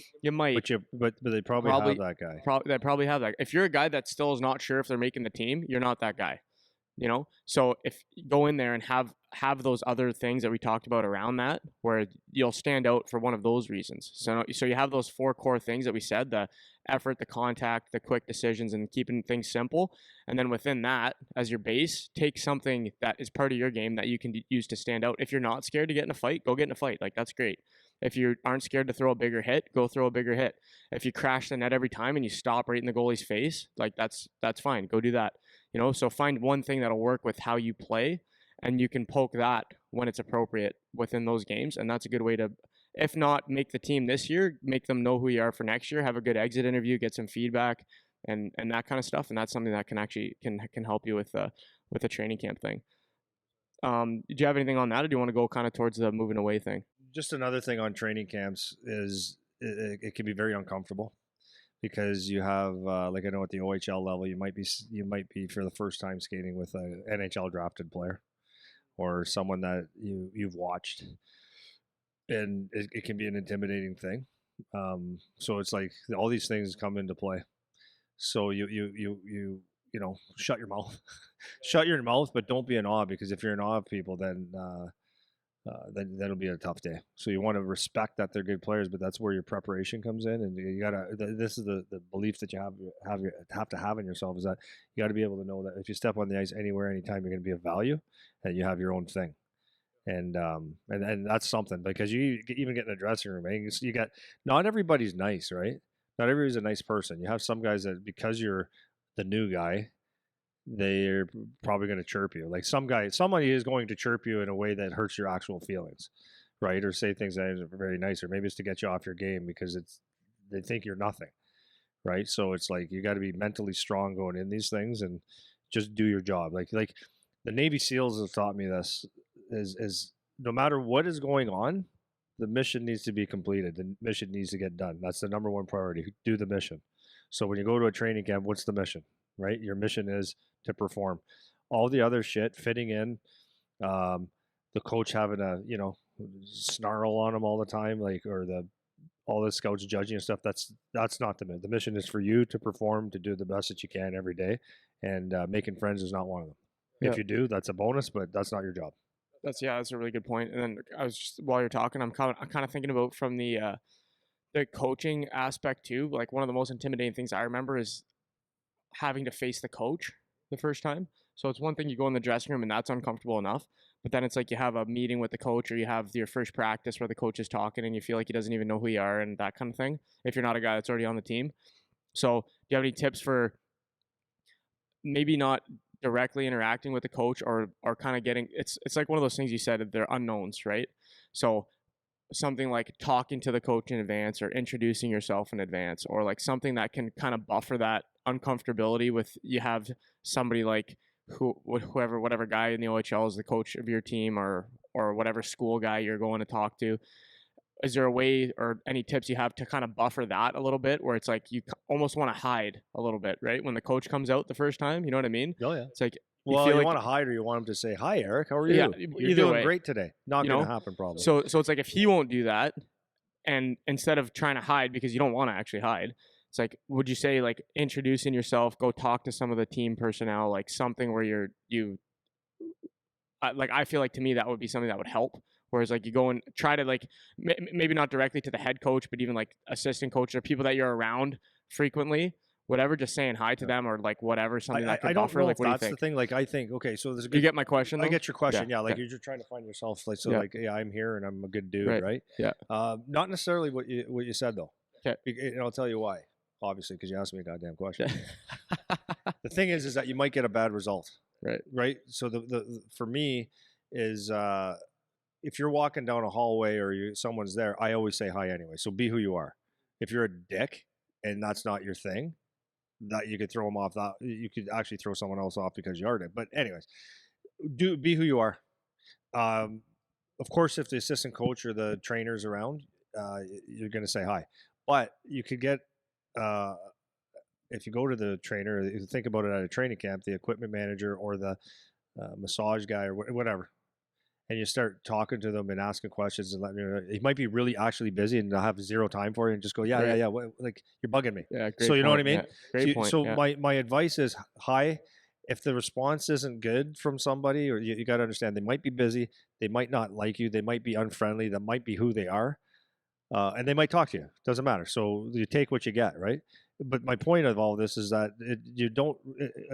but they probably have that guy. They probably have that. If you're a guy that still is not sure if they're making the team, you're not that guy. You know, so if you go in there and have have those other things that we talked about around that, where you'll stand out for one of those reasons. So you have those 4 core things that we said: the effort, the contact, the quick decisions, and keeping things simple. And then within that, as your base, take something that is part of your game that you can use to stand out. If you're not scared to get in a fight, go get in a fight. Like, that's great. If you aren't scared to throw a bigger hit, go throw a bigger hit. If you crash the net every time and you stop right in the goalie's face, like, that's fine. Go do that. So find one thing that'll work with how you play, and you can poke that when it's appropriate within those games. And that's a good way to, if not make the team this year, make them know who you are for next year, have a good exit interview, get some feedback, and that kind of stuff. And that's something that can actually can help you with the training camp thing. Do you have anything on that, or do you want to go kind of towards the moving away thing? Just another thing on training camps is it can be very uncomfortable, because you have like, I know at the OHL level, you might be for the first time skating with an NHL drafted player or someone that you've watched, and it can be an intimidating thing. So it's like all these things come into play. So shut your mouth, shut your mouth, but don't be in awe, because if you're in awe of people, then that'll be a tough day. So you want to respect that they're good players, but that's where your preparation comes in, and you gotta. This is the belief that you have to have in yourself, is that you got to be able to know that if you step on the ice anywhere, anytime, you're going to be of value, and you have your own thing. And that's something, because you even get in a dressing room, and you got, not everybody's nice, right? Not everybody's a nice person. You have some guys that, because you're the new guy, they're probably going to chirp you. Like somebody is going to chirp you in a way that hurts your actual feelings, right? Or say things that are very nice, or maybe it's to get you off your game because they think you're nothing, right? So it's like you got to be mentally strong going in these things and just do your job. Like the Navy SEALs have taught me this: is no matter what is going on, the mission needs to be completed. The mission needs to get done. That's the number one priority. Do the mission. So when you go to a training camp, what's the mission, right? Your mission is to perform. All the other shit, fitting in, the coach having a snarl on him all the time, like, or all the scouts judging and stuff. That's not the mission. The mission is for you to perform, to do the best that you can every day, and making friends is not one of them. Yeah. If you do, that's a bonus, but that's not your job. That's a really good point. And then I was just, while you're talking, I'm kind of thinking about from the coaching aspect too. Like, one of the most intimidating things I remember is having to face the coach the first time. So it's one thing you go in the dressing room and that's uncomfortable enough, but then it's like you have a meeting with the coach, or you have your first practice where the coach is talking and you feel like he doesn't even know who you are, and that kind of thing, if you're not a guy that's already on the team. So do you have any tips for maybe not directly interacting with the coach, or kind of getting, it's like one of those things you said, they're unknowns, right? So something like talking to the coach in advance, or introducing yourself in advance, or like something that can kind of buffer that uncomfortability with, you have somebody like whatever guy in the OHL is the coach of your team, or whatever school guy you're going to talk to. Is there a way or any tips you have to kind of buffer that a little bit, where it's like you almost want to hide a little bit, right? When the coach comes out the first time, you know what I mean? Oh yeah. It's like, Well, feel you like, want to hide, or you want him to say, "Hi, Eric. How are you? Yeah, You're either doing way. great today." Not You going to know? happen, probably. So it's like, if he won't do that, and instead of trying to hide because you don't want to actually hide, it's like, would you say, like, introducing yourself, go talk to some of the team personnel, like something where like, I feel like, to me, that would be something that would help. Whereas, like, you go and try to, like, maybe not directly to the head coach, but even like assistant coach or people that you're around frequently, whatever, just saying hi to them, or like whatever, something that could I don't buffer. know like, if what do you that's think? the thing. Like, I think, okay, so there's a You good. get my question, I though? get your question. Yeah, like, yeah. you're just trying to find yourself. Like, so, Yeah. like, yeah, I'm here and I'm a good dude, right? Yeah. Not necessarily what you said though. Okay. And I'll tell you why. Obviously, because you asked me a goddamn question. The thing is that you might get a bad result. Right. Right. So the for me is if you're walking down a hallway or someone's there, I always say hi anyway. So be who you are. If you're a dick and that's not your thing, that you could throw them off. That you could actually throw someone else off because you are it. But anyways, be who you are. Of course, if the assistant coach or the trainer's around, you're going to say hi. But you could get if you go to the trainer, if you think about it at a training camp, the equipment manager or the massage guy or whatever, and you start talking to them and asking questions and letting them, he might be really actually busy and they'll have zero time for you, and just go, yeah, Right. like, you're bugging me. Yeah. So you know what I mean? Yeah. Great point. So yeah. my advice is hi, if the response isn't good from somebody, or you got to understand they might be busy, they might not like you, they might be unfriendly, that might be who they are, and they might talk to you. Doesn't matter. So you take what you get, right? But my point of all this is that you don't.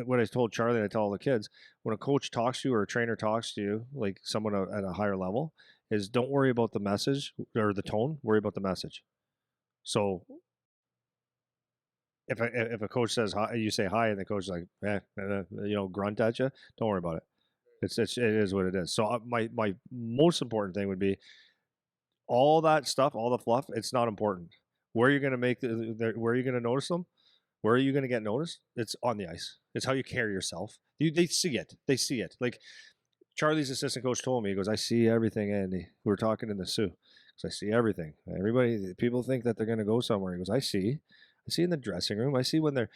What I told Charlie, and I tell all the kids, when a coach talks to you or a trainer talks to you, like someone at a higher level, is don't worry about the message or the tone. Worry about the message. So if a coach says hi, you say hi, and the coach is like, grunt at you, don't worry about it. It is what it is. So my most important thing would be all that stuff, all the fluff. It's not important. Where you're going to make where you're going to notice them, where are you going to get noticed? It's on the ice. It's how you carry yourself. They see it. They see it. Like Charlie's assistant coach told me, he goes, I see everything, Andy. We were talking in the Sioux. I see everything. People think that they're going to go somewhere. He goes, I see in the dressing room. I see when they're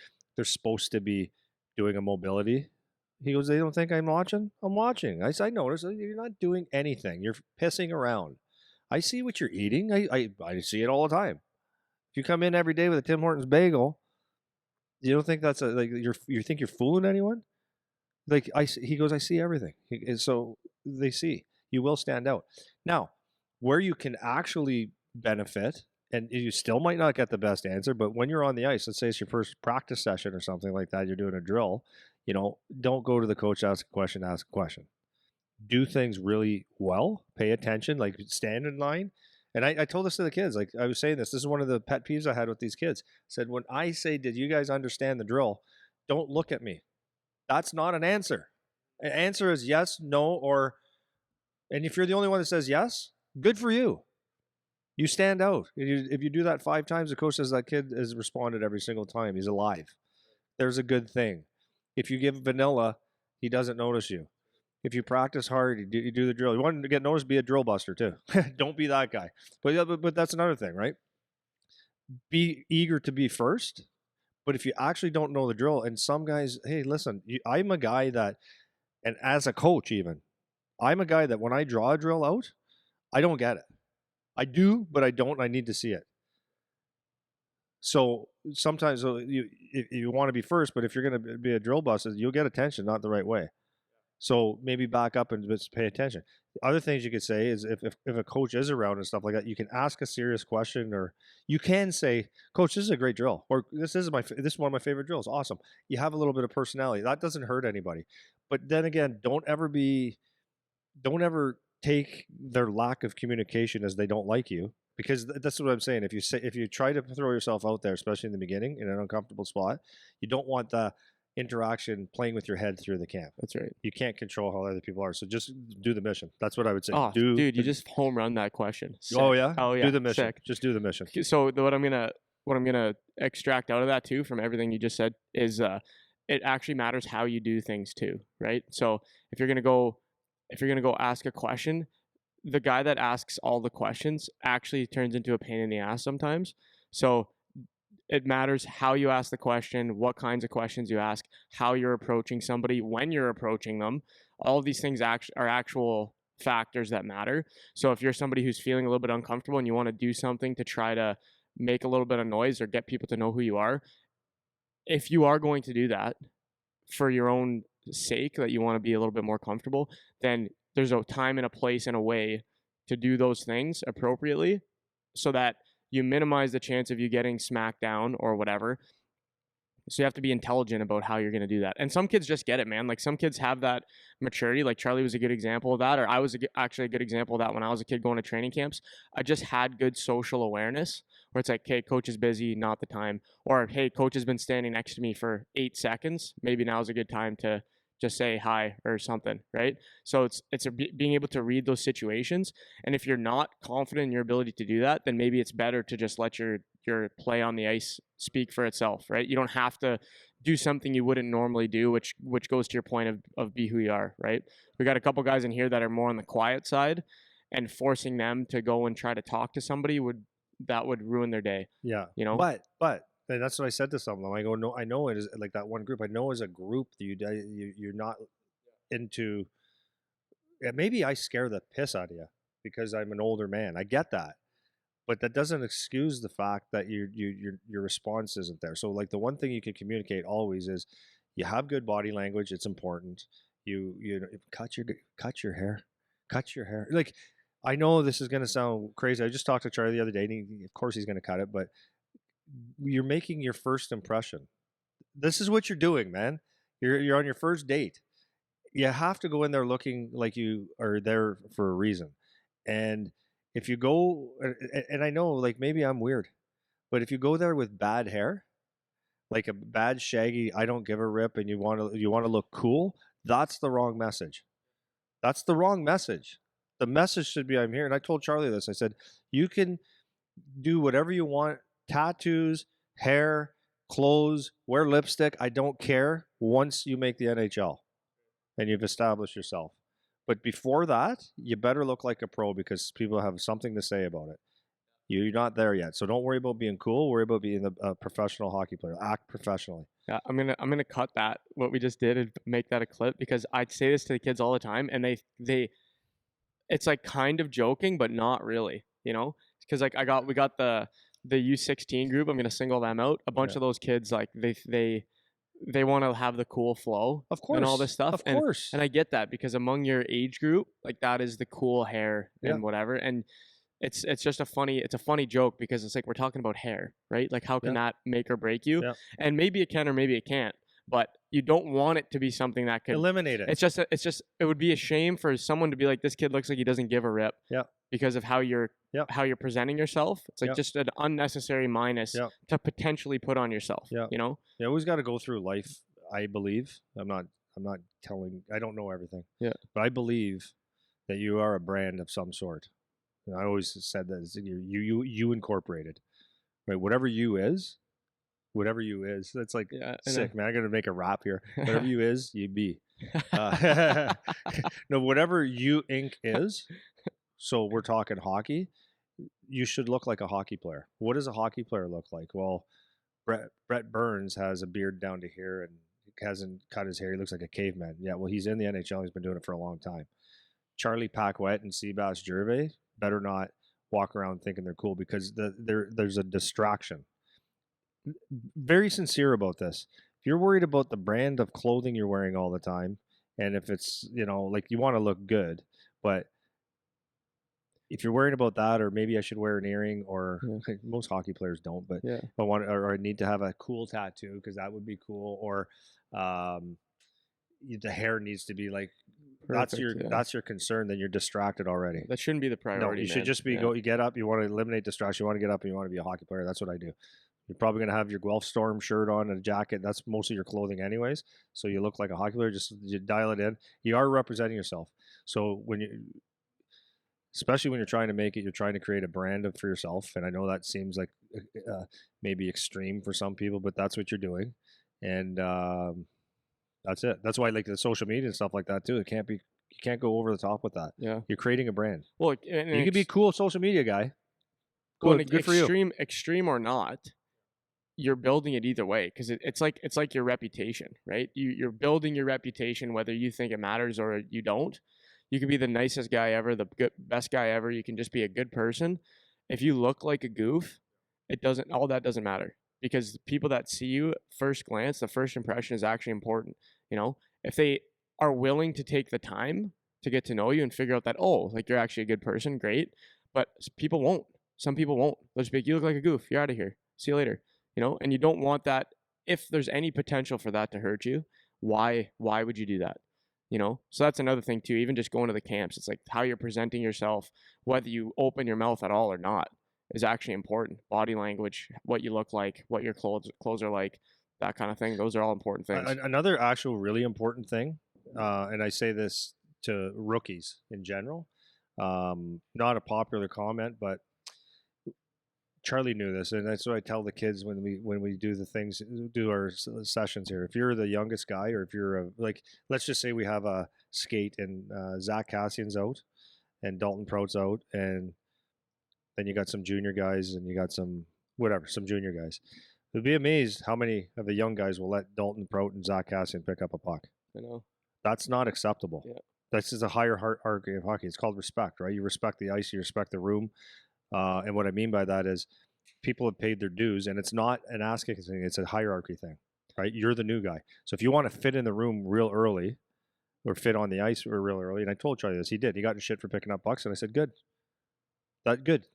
supposed to be doing a mobility. He goes, they don't think I'm watching. I'm watching. I notice you're not doing anything. You're pissing around. I see what you're eating. I see it all the time. If you come in every day with a Tim Hortons bagel, you don't think that's you think you're fooling anyone? Like he goes, I see everything. So they see you will stand out. Now, where you can actually benefit, and you still might not get the best answer, but when you're on the ice, let's say it's your first practice session or something like that, you're doing a drill, don't go to the coach, ask a question. Do things really well, pay attention, like stand in line. And I told this to the kids, like I was saying this is one of the pet peeves I had with these kids. I said, when I say, did you guys understand the drill? Don't look at me. That's not an answer. An answer is yes, no, or, and if you're the only one that says yes, good for you. You stand out. If you do that 5 times, the coach says that kid has responded every single time. He's alive. There's a good thing. If you give vanilla, he doesn't notice you. If you practice hard, you do the drill. You want to get noticed, be a drill buster too. Don't be that guy. But that's another thing, right? Be eager to be first. But if you actually don't know the drill, and some guys, hey, listen, I'm a guy that, and as a coach even, I'm a guy that when I draw a drill out, I don't get it. I do, but I don't. I need to see it. So sometimes you want to be first, but if you're going to be a drill buster, you'll get attention not the right way. So maybe back up and just pay attention. Other things you could say is if a coach is around and stuff like that, you can ask a serious question, or you can say, "Coach, this is a great drill," or this is one of my favorite drills. Awesome. You have a little bit of personality. That doesn't hurt anybody. But then again, don't ever take their lack of communication as they don't like you, because that's what I'm saying. If you try to throw yourself out there, especially in the beginning in an uncomfortable spot, you don't want the interaction playing with your head through the camp. That's right. You can't control how other people are. So just do the mission. That's what I would say. Oh, dude, you just home run that question. Sick. Oh yeah. Oh yeah. Do the mission. Sick. Just do the mission. So what I'm gonna extract out of that too, from everything you just said, is it actually matters how you do things too, right? So if you're gonna go ask a question, the guy that asks all the questions actually turns into a pain in the ass sometimes. So it matters how you ask the question, what kinds of questions you ask, how you're approaching somebody, when you're approaching them. All of these things are actual factors that matter. So if you're somebody who's feeling a little bit uncomfortable and you want to do something to try to make a little bit of noise or get people to know who you are, if you are going to do that for your own sake, that you want to be a little bit more comfortable, then there's a time and a place and a way to do those things appropriately so that you minimize the chance of you getting smacked down or whatever. So you have to be intelligent about how you're going to do that. And some kids just get it, man. Like some kids have that maturity. Like Charlie was a good example of that, or I was actually a good example of that when I was a kid going to training camps. I just had good social awareness where it's like, hey, coach is busy, not the time. Or, hey, coach has been standing next to me for 8 seconds. Maybe now's a good time to just say hi or something, right? So it's being able to read those situations. And if you're not confident in your ability to do that, then maybe it's better to just let your play on the ice speak for itself, right? You don't have to do something you wouldn't normally do, which goes to your point of be who you are, right? We got a couple guys in here that are more on the quiet side, and forcing them to go and try to talk to somebody would ruin their day. Yeah. You know? But and that's what I said to some of them. I go, no, I know it is like that one group. I know as a group that you're not into. Yeah, maybe I scare the piss out of you because I'm an older man. I get that, but that doesn't excuse the fact that your response isn't there. So like the one thing you can communicate always is, You have good body language. It's important. Cut your hair, cut your hair. Like, I know this is going to sound crazy. I just talked to Charlie the other day, and of course he's going to cut it, but you're making your first impression. This is what you're doing, man. You're on your first date. You have to go in there looking like you are there for a reason. And if you go, and I know, like, maybe I'm weird, but if you go there with bad hair, like a bad shaggy, I don't give a rip, and you want to look cool, that's the wrong message. That's the wrong message. The message should be, I'm here. And I told Charlie this. I said, you can do whatever you want, tattoos, hair, clothes, wear lipstick. I don't care once you make the NHL and you've established yourself. But before that, you better look like a pro because people have something to say about it. You're not there yet, so don't worry about being cool. Worry about being a professional hockey player. Act professionally. Yeah, I'm gonna cut that what we just did and make that a clip because I say this to the kids all the time, and they it's like kind of joking, but not really, you know, because like we got the U16 group. I'm gonna single them out. A bunch Yeah. of those kids like they want to have the cool flow Of course, and all this stuff. Of course, and I get that because among your age group, like that is the cool hair Yeah. and whatever. And it's just a funny joke because it's like we're talking about hair, right? Like how can Yeah. that make or break you? Yeah. And maybe it can or maybe it can't, but you don't want it to be something that could eliminate it. it's just it would be a shame for someone to be like, this kid looks like he doesn't give a rip. Yeah. Because of how you're Yeah. presenting yourself. It's like Yeah. just an unnecessary minus Yeah. to potentially put on yourself. Yeah. You know? You always got to go through life. I believe. I'm not telling. I don't know everything. Yeah. But I believe that you are a brand of some sort. And I always said that you incorporated, right? Whatever you is. That's like sick, man. I got to make a rap here. Whatever you is, you be. No, whatever you Inc. is. So we're talking hockey. You should look like a hockey player. What does a hockey player look like? Well, Brett Burns has a beard down to here and hasn't cut his hair. He looks like a caveman. Yeah, well, he's in the NHL. He's been doing it for a long time. Charlie Paquette and Seabass Gervais better not walk around thinking they're cool because there's a distraction. Very sincere about this. If you're worried about the brand of clothing you're wearing all the time, and if it's, like you want to look good, but if you're worried about that, or maybe I should wear an earring, or most hockey players don't, but Yeah. I want, or I need to have a cool tattoo because that would be cool, or the hair needs to be like that's your concern. Then you're distracted already. That shouldn't be the priority. No, you should just be you get up. You want to eliminate distraction. You want to get up and you want to be a hockey player. That's what I do. You're probably going to have your Guelph Storm shirt on and a jacket. That's most of your clothing anyways. So you look like a hockey player. Just you dial it in. You are representing yourself. So especially when you're trying to make it, you're trying to create a brand for yourself. And I know that seems like maybe extreme for some people, but that's what you're doing. And that's it. That's why like the social media and stuff like that too. You can't go over the top with that. Yeah. You're creating a brand. Well, you could be a cool social media guy. Cool, good for you. Extreme or not, you're building it either way because it's like your reputation, right? You're building your reputation whether you think it matters or you don't. You could be the nicest guy ever, the best guy ever. You can just be a good person. If you look like a goof, all that doesn't matter because the people that see you first glance, the first impression is actually important. If they are willing to take the time to get to know you and figure out that, like you're actually a good person, great. But people won't. Some people won't. They'll just be like, you look like a goof. You're out of here. See you later. And you don't want that. If there's any potential for that to hurt you, why would you do that? So that's another thing too. Even just going to the camps, it's like how you're presenting yourself, whether you open your mouth at all or not, is actually important. Body language, what you look like, what your clothes are like, that kind of thing. Those are all important things. Another actual really important thing, and I say this to rookies in general, not a popular comment, but Charlie knew this, and that's what I tell the kids when we do our sessions here. If you're the youngest guy, or if you're let's just say we have a skate and Zach Cassian's out, and Dalton Prout's out, and then you got some junior guys, and you got some junior guys. You'd be amazed how many of the young guys will let Dalton Prout and Zach Cassian pick up a puck. I know. That's not acceptable. Yeah. This is a higher hierarchy of hockey. It's called respect, right? You respect the ice, you respect the room. And what I mean by that is people have paid their dues, and it's not an asking thing, it's a hierarchy thing. right? You're the new guy. So if you want to fit in the room real early or fit on the ice real early, and I told Charlie this, he did. He got in shit for picking up pucks, and I said, good. That good.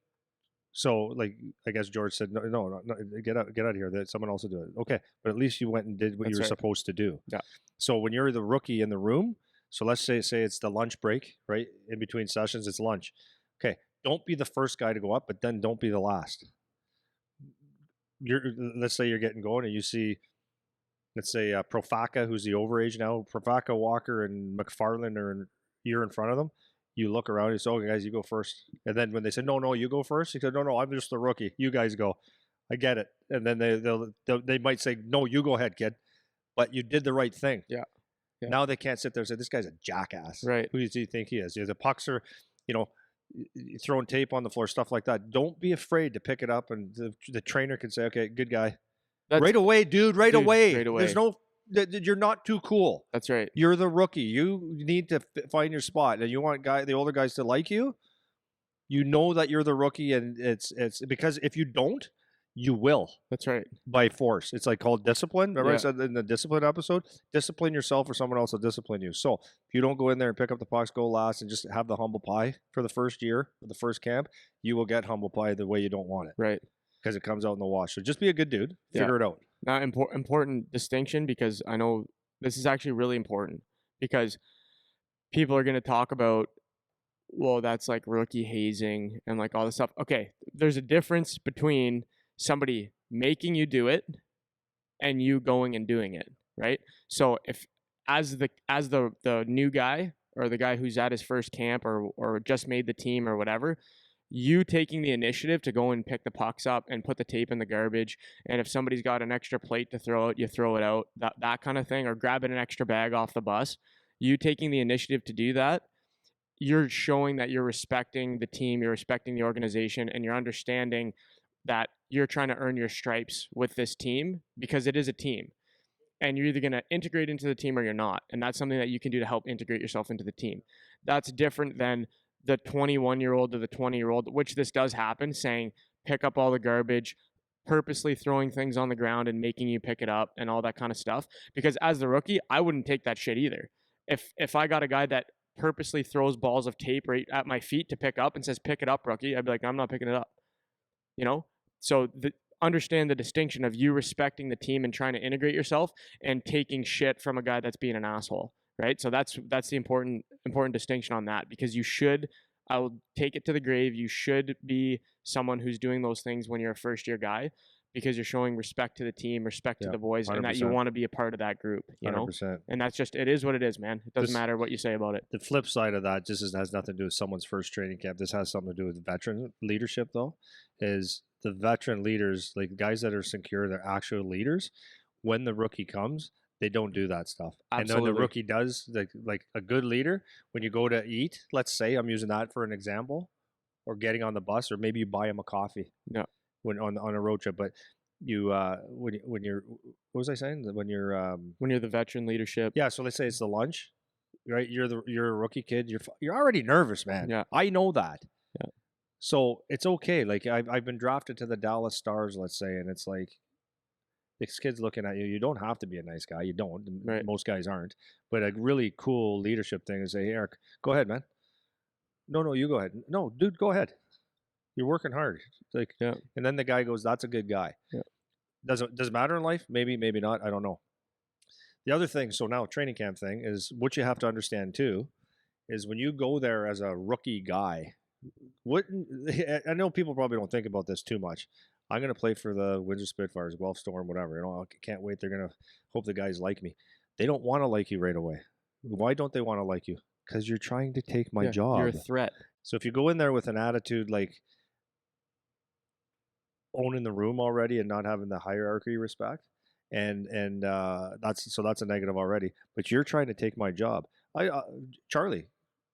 So, like, I guess George said, no, get out of here. That someone else will do it. Okay, but at least you went and did what you were supposed to do. Yeah. So when you're the rookie in the room, so let's say it's the lunch break, right? In between sessions, it's lunch. Okay, don't be the first guy to go up, but then don't be the last. Let's say you're getting going, and you see, let's say Profaka, who's the overage now, Profaka, Walker, and McFarland you're in front of them. You look around and you say, okay, guys, you go first. And then when they said, no, you go first, he said, no, I'm just the rookie. You guys go. I get it. And then they might say, no, you go ahead, kid. But you did the right thing. Yeah. Now they can't sit there and say, this guy's a jackass. Right. Who do you think he is? The pucks are, throwing tape on the floor, stuff like that. Don't be afraid to pick it up. And the trainer can say, okay, good guy. Right away, dude, right away. There's no... You're not too cool. That's right. You're the rookie. You need to find your spot, and you want the older guys to like you. You know that you're the rookie, and it's because if you don't, you will. That's right. By force. It's like called discipline. Remember I said in the discipline episode, discipline yourself, or someone else will discipline you. So if you don't go in there and pick up the pucks, go last, and just have the humble pie for the first year, for the first camp, you will get humble pie the way you don't want it. Right. Because it comes out in the wash. So just be a good dude. Figure it out. Now, important distinction, because I know this is actually really important, because people are going to talk about, well, that's like rookie hazing and like all this stuff. Okay, there's a difference between somebody making you do it and you going and doing it, right? So if as the new guy, or the guy who's at his first camp or just made the team or whatever, you taking the initiative to go and pick the pucks up and put the tape in the garbage, and if somebody's got an extra plate to throw out, you throw it out, that kind of thing, or grabbing an extra bag off the bus, you taking the initiative to do that, you're showing that you're respecting the team, you're respecting the organization, and you're understanding that you're trying to earn your stripes with this team, because it is a team. And you're either going to integrate into the team or you're not. And that's something that you can do to help integrate yourself into the team. That's different than the 21-year-old to the 20-year-old, which this does happen, saying pick up all the garbage, purposely throwing things on the ground and making you pick it up and all that kind of stuff. Because as the rookie, I wouldn't take that shit either. If I got a guy that purposely throws balls of tape right at my feet to pick up and says, pick it up, rookie, I'd be like, I'm not picking it up. So understand the distinction of you respecting the team and trying to integrate yourself, and taking shit from a guy that's being an asshole. Right. So that's the important distinction on that, because I will take it to the grave. You should be someone who's doing those things when you're a first year guy, because you're showing respect to the team, respect to the boys, 100%. And that you want to be a part of that group, 100%. And that's just, it is what it is, man. It doesn't matter what you say about it. The flip side of that just has nothing to do with someone's first training camp. This has something to do with veteran leadership, though, is the veteran leaders, like guys that are secure, they're actual leaders. When the rookie comes, they don't do that stuff. Absolutely. And then the rookie does, like a good leader, when you go to eat, let's say, I'm using that for an example, or getting on the bus, or maybe you buy him a coffee. Yeah. When on a road trip, but you when you're, what was I saying? When you're the veteran leadership. Yeah. So let's say it's the lunch, right? You're a rookie kid. You're already nervous, man. Yeah. I know that. Yeah. So it's okay. Like I've been drafted to the Dallas Stars, let's say, and it's like, this kid's looking at you. You don't have to be a nice guy. You don't. Right. Most guys aren't. But a really cool leadership thing is say, hey, Eric, go ahead, man. No, you go ahead. No, dude, go ahead. You're working hard. Like, yeah. And then the guy goes, that's a good guy. Yeah. Does it matter in life? Maybe not. I don't know. The other thing, so now training camp thing, is what you have to understand too, is when you go there as a rookie guy, I know people probably don't think about this too much. I'm going to play for the Windsor Spitfires, Guelph Storm, whatever. I can't wait. They're going to hope the guys like me. They don't want to like you right away. Why don't they want to like you? Because you're trying to take my job. You're a threat. So if you go in there with an attitude like owning the room already and not having the hierarchy respect, and that's a negative already. But you're trying to take my job. Charlie,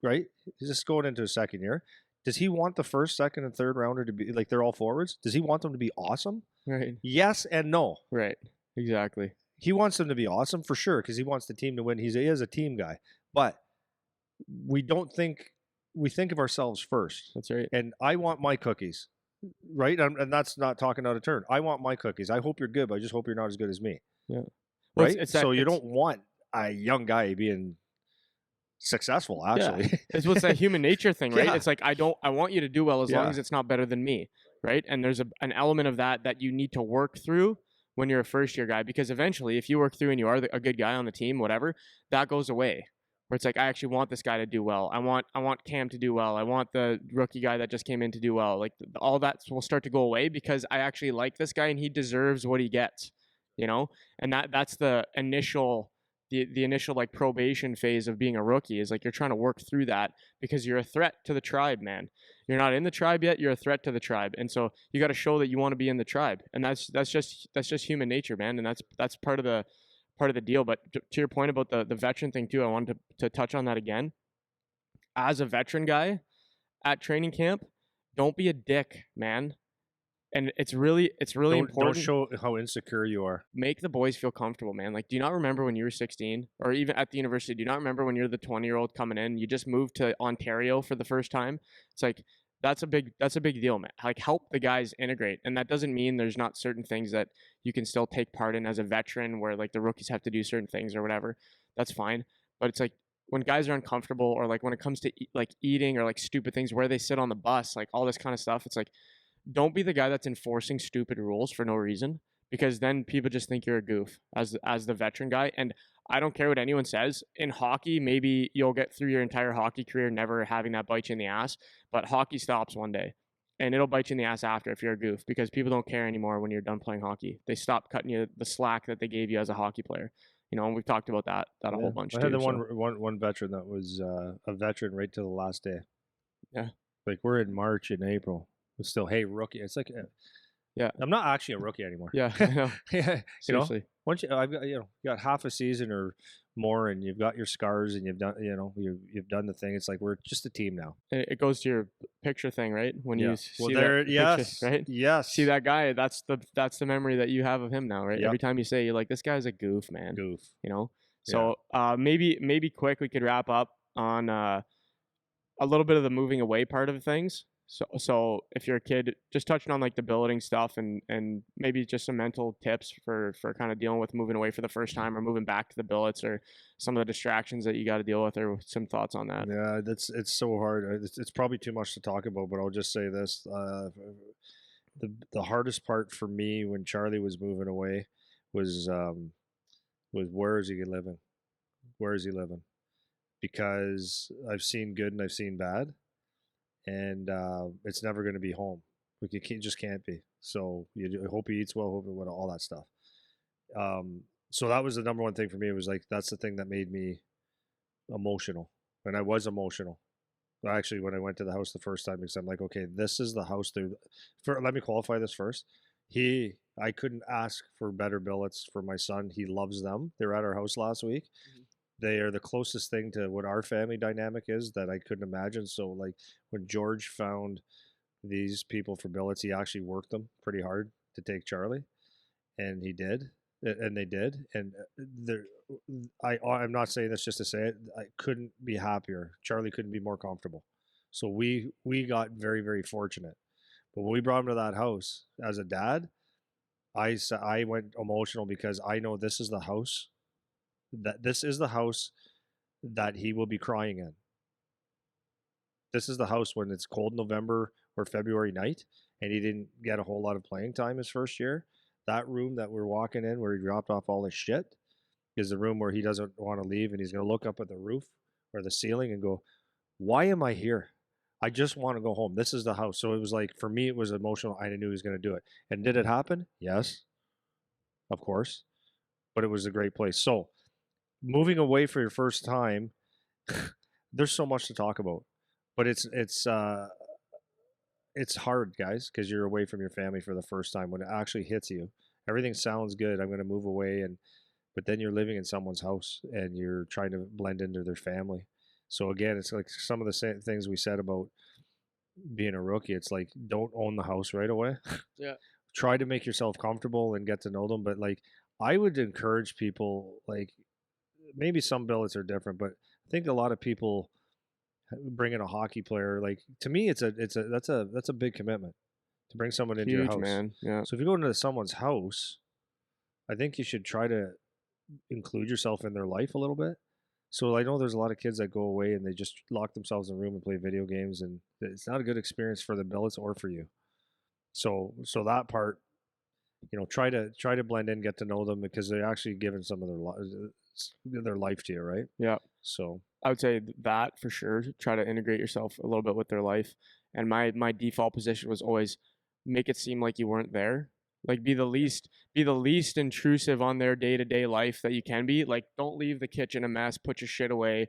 right? He's just going into his second year. Does he want the first, second, and third rounder to be like they're all forwards? Does he want them to be awesome? Right. Yes and no. Right. Exactly. He wants them to be awesome for sure, because he wants the team to win. He is a team guy, but we think of ourselves first. That's right. And I want my cookies, right? And that's not talking out of turn. I want my cookies. I hope you're good, but I just hope you're not as good as me. Yeah. Well, right? it's that So you it's don't want a young guy being successful, yeah. actually. It's what's that human nature thing, right? Yeah, It's like I want you to do well as long yeah. as it's not better than me, right? And there's an element of that you need to work through when you're a first year guy, because eventually if you work through and you are a good guy on the team, whatever, that goes away. Where it's like, I actually want this guy to do well. I want Cam to do well. I want the rookie guy that just came in to do well. Like all that will start to go away because I actually like this guy and he deserves what he gets, you know? And that's the initial the initial like probation phase of being a rookie, is like you're trying to work through that because you're a threat to the tribe, man. You're not in the tribe yet, you're a threat to the tribe. And so you got to show that you want to be in the tribe. And that's just human nature, man. And that's part of the deal. But to your point about the veteran thing too, I wanted to touch on that again. As a veteran guy at training camp, don't be a dick, man. And it's really Don't important. show how insecure you are. Make the boys feel comfortable, man. Like, do you not remember when you were 16 or even at the university? Do you not remember when you're the 20-year-old coming in? You just moved to Ontario for the first time. It's like that's a big deal, man. Like, help the guys integrate. And that doesn't mean there's not certain things that you can still take part in as a veteran where like the rookies have to do certain things or whatever. That's fine. But it's like when guys are uncomfortable, or like when it comes to like eating or like stupid things, where they sit on the bus, like all this kind of stuff, it's like, don't be the guy that's enforcing stupid rules for no reason, because then people just think you're a goof as the veteran guy. And I don't care what anyone says. In hockey, maybe you'll get through your entire hockey career never having that bite you in the ass, but hockey stops one day. And it'll bite you in the ass after if you're a goof, because people don't care anymore when you're done playing hockey. They stop cutting you the slack that they gave you as a hockey player. You know, and we've talked about that a whole bunch I had too. the So, one veteran that was a veteran right to the last day. yeah, Like we're in March and April. It's still, hey, rookie. It's like, yeah, I'm not actually a rookie anymore. yeah. I know. Yeah, you know, Seriously. once I've got, you got half a season or more, and you've got your scars, and you've done, you've done the thing. It's like we're just a team now. It goes to your picture thing, right? When you see Well, there, that yes, picture, right? yes. See that guy? That's the memory that you have of him now, right? Yep. Every time you say, you're like, this guy's a goof, man. Goof. You know. So maybe quick we could wrap up on a little bit of the moving away part of things. So if you're a kid, just touching on like the billeting stuff and maybe just some mental tips for kind of dealing with moving away for the first time or moving back to the billets, or some of the distractions that you got to deal with, or some thoughts on that. Yeah, it's so hard. It's probably too much to talk about, but I'll just say this: the hardest part for me when Charlie was moving away was where is he living? Where is he living? Because I've seen good and I've seen bad, and it's never going to be home. Like just can't be. So you hope he eats well, hope what all that stuff. So that was the number one thing for me. It was like that's the thing that made me emotional, and I was emotional. Actually, when I went to the house the first time, because I'm like, okay, this is the house. Let me qualify this first. I couldn't ask for better billets for my son. He loves them. They were at our house last week. Mm-hmm. They are the closest thing to what our family dynamic is that I couldn't imagine. So like when George found these people for billets, he actually worked them pretty hard to take Charlie, and he did, and they did. And I'm not saying this just to say it. I couldn't be happier. Charlie couldn't be more comfortable. So we got very, very fortunate. But when we brought him to that house as a dad, I went emotional because I know this is the house that he will be crying in. This is the house when it's cold November or February night and he didn't get a whole lot of playing time his first year. That room that we're walking in where he dropped off all his shit is the room where he doesn't want to leave, and he's going to look up at the roof or the ceiling and go, why am I here? I just want to go home. This is the house. So it was like, for me, it was emotional. I knew he was going to do it. And did it happen? Yes, of course. But it was a great place. So moving away for your first time, there's so much to talk about. But it's hard, guys, because you're away from your family for the first time. When it actually hits you, everything sounds good. I'm going to move away, but then you're living in someone's house and you're trying to blend into their family. So again, it's like some of the same things we said about being a rookie. It's like, don't own the house right away. Yeah. Try to make yourself comfortable and get to know them. But like, I would encourage people, like, maybe some billets are different, but I think a lot of people bring in a hockey player. Like, to me, that's a big commitment to bring someone into your house, man. Yeah. So if you go into someone's house, I think you should try to include yourself in their life a little bit. So I know there's a lot of kids that go away and they just lock themselves in a room and play video games, and it's not a good experience for the adults or for you. So that part, try to blend in, get to know them, because they're actually giving some of their life to you, right? Yeah. So I would say that for sure. Try to integrate yourself a little bit with their life. And my default position was always make it seem like you weren't there. Like be the least intrusive on their day-to-day life that you can be. Like don't leave the kitchen a mess, put your shit away.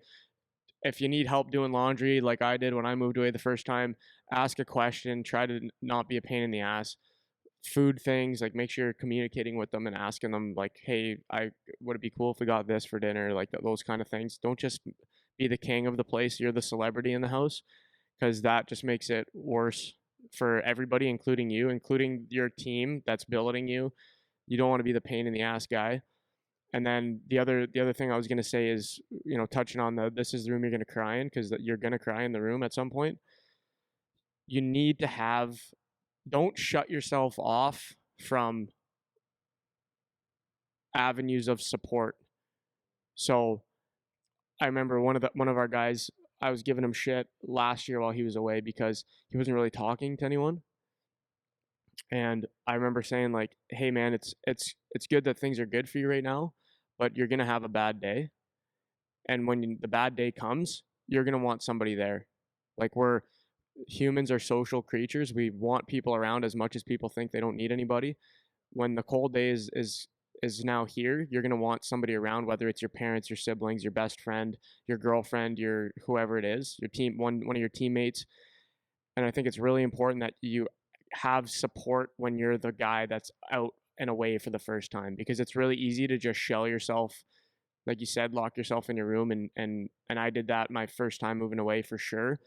If you need help doing laundry like I did when I moved away the first time, ask a question, try to not be a pain in the ass. Food things, like make sure you're communicating with them and asking them like, hey, I would it be cool if we got this for dinner, like those kind of things. Don't just be the king of the place, you're the celebrity in the house, because that just makes it worse for everybody, including you, including your team that's building you. You don't want to be the pain in the ass guy. And then the other thing I was going to say is, touching on the this is the room you're going to cry in, because you're going to cry in the room at some point. You need to have don't shut yourself off from avenues of support. So I remember one of our guys, I was giving him shit last year while he was away because he wasn't really talking to anyone. And I remember saying like, "Hey man, it's good that things are good for you right now, but you're going to have a bad day. And when the bad day comes, you're going to want somebody there. Like humans are social creatures. We want people around as much as people think they don't need anybody. When the cold day is now here, you're going to want somebody around, whether it's your parents, your siblings, your best friend, your girlfriend, your whoever it is, your team, one of your teammates. And I think it's really important that you have support when you're the guy that's out and away for the first time, because it's really easy to just shell yourself, like you said, lock yourself in your room, and I did that my first time moving away for sure.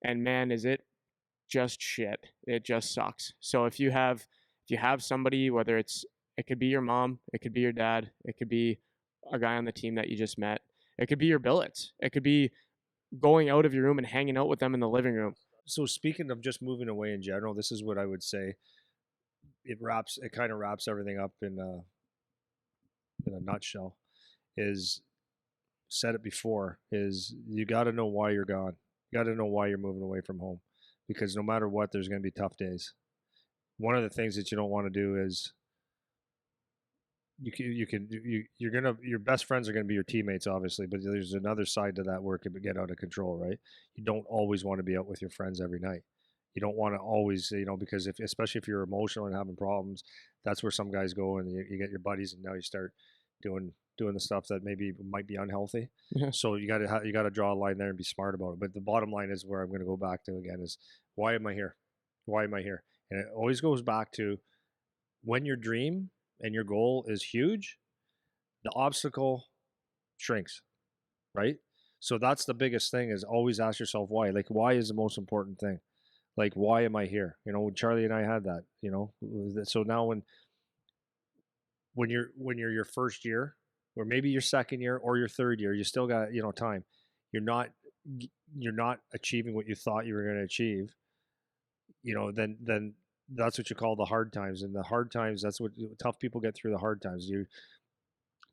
And man, is it just shit. It just sucks. So if you have somebody, whether it could be your mom, it could be your dad, it could be a guy on the team that you just met, it could be your billets, it could be going out of your room and hanging out with them in the living room. so speaking of just moving away in general, this is what I would say. It kind of wraps everything up in a nutshell. Is said it before, is you got to know why you're gone. You got to know why you're moving away from home, because no matter what, there's going to be tough days. One of the things that you don't want to do is you're gonna your best friends are gonna be your teammates, obviously, but there's another side to that where it can get out of control, right? You don't always want to be out with your friends every night. You don't want to always, because if especially if you're emotional and having problems, that's where some guys go and you get your buddies, and now you start doing the stuff that maybe might be unhealthy. Yeah. So you got to draw a line there and be smart about it. But the bottom line is where I'm going to go back to again is, why am I here? Why am I here? And it always goes back to, when your dream and your goal is huge, the obstacle shrinks, right? So that's the biggest thing, is always ask yourself why. Like, why is the most important thing? Like, why am I here? Charlie and I had that, so now when you're your first year, or maybe your second year or your third year, you still got, time. You're not you're not achieving what you thought you were going to achieve, then that's what you call the hard times. And the hard times, that's what tough people get through. The hard times, you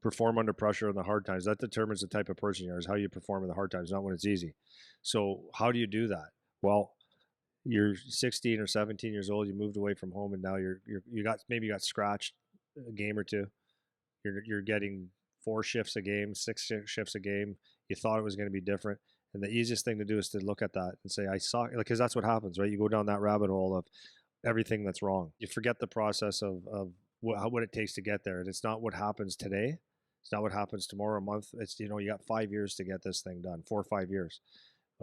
perform under pressure in the hard times. That determines the type of person you are, is how you perform in the hard times, not when it's easy. So how do you do that? Well, you're 16 or 17 years old, you moved away from home, and now you got scratched a game or two. You're getting 4 shifts a game, 6 shifts a game. You thought it was going to be different. And the easiest thing to do is to look at that and say, I saw, because that's what happens, right? You go down that rabbit hole of everything that's wrong. You forget the process of what it takes to get there. And it's not what happens today. It's not what happens tomorrow, a month. It's, you got 5 years to get this thing done, 4 or 5 years.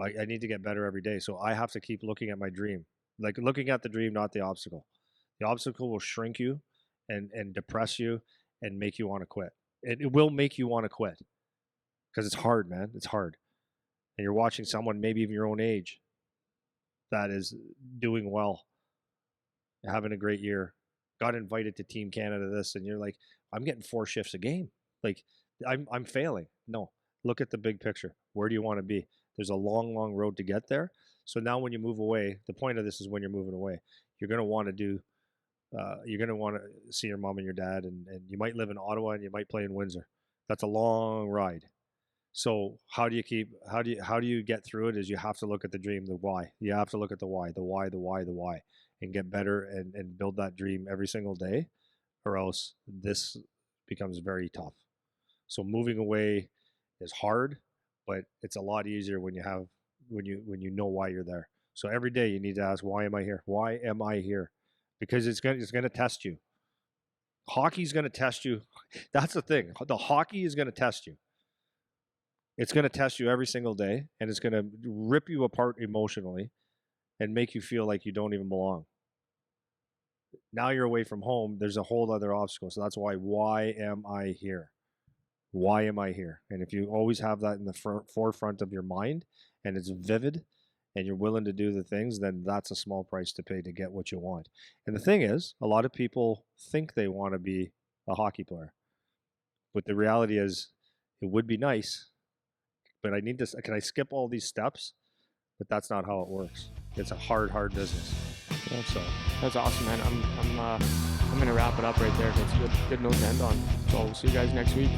I need to get better every day. So I have to keep looking at my dream, like looking at the dream, not the obstacle. The obstacle will shrink you and depress you and make you want to quit. It will make you want to quit, because it's hard, man. It's hard. And you're watching someone, maybe even your own age, that is doing well, having a great year, got invited to Team Canada this, and you're like, I'm getting 4 shifts a game. Like, I'm failing. No, look at the big picture. Where do you want to be? There's a long, long road to get there. So now when you move away, the point of this is, when you're moving away, you're going to want to you're going to want to see your mom and your dad, and you might live in Ottawa and you might play in Windsor. That's a long ride. So how do you get through it is you have to look at the dream, the why. You have to look at the why, the why, and get better and build that dream every single day, or else this becomes very tough. So moving away is hard, but it's a lot easier when you know why you're there. So every day you need to ask, why am I here? Why am I here? Because it's gonna test you. Hockey's gonna test you. That's the thing. The hockey is gonna test you. It's gonna test you every single day, and it's gonna rip you apart emotionally and make you feel like you don't even belong. Now you're away from home. There's a whole other obstacle. So that's why am I here? Why am I here? And if you always have that in the forefront of your mind and it's vivid and you're willing to do the things, then that's a small price to pay to get what you want. And the thing is, a lot of people think they want to be a hockey player. But the reality is, it would be nice, but can I skip all these steps? But that's not how it works. It's a hard business. Yeah, so that's awesome, man. I'm gonna wrap it up right there. That's a good note to end on. So we'll see you guys next week.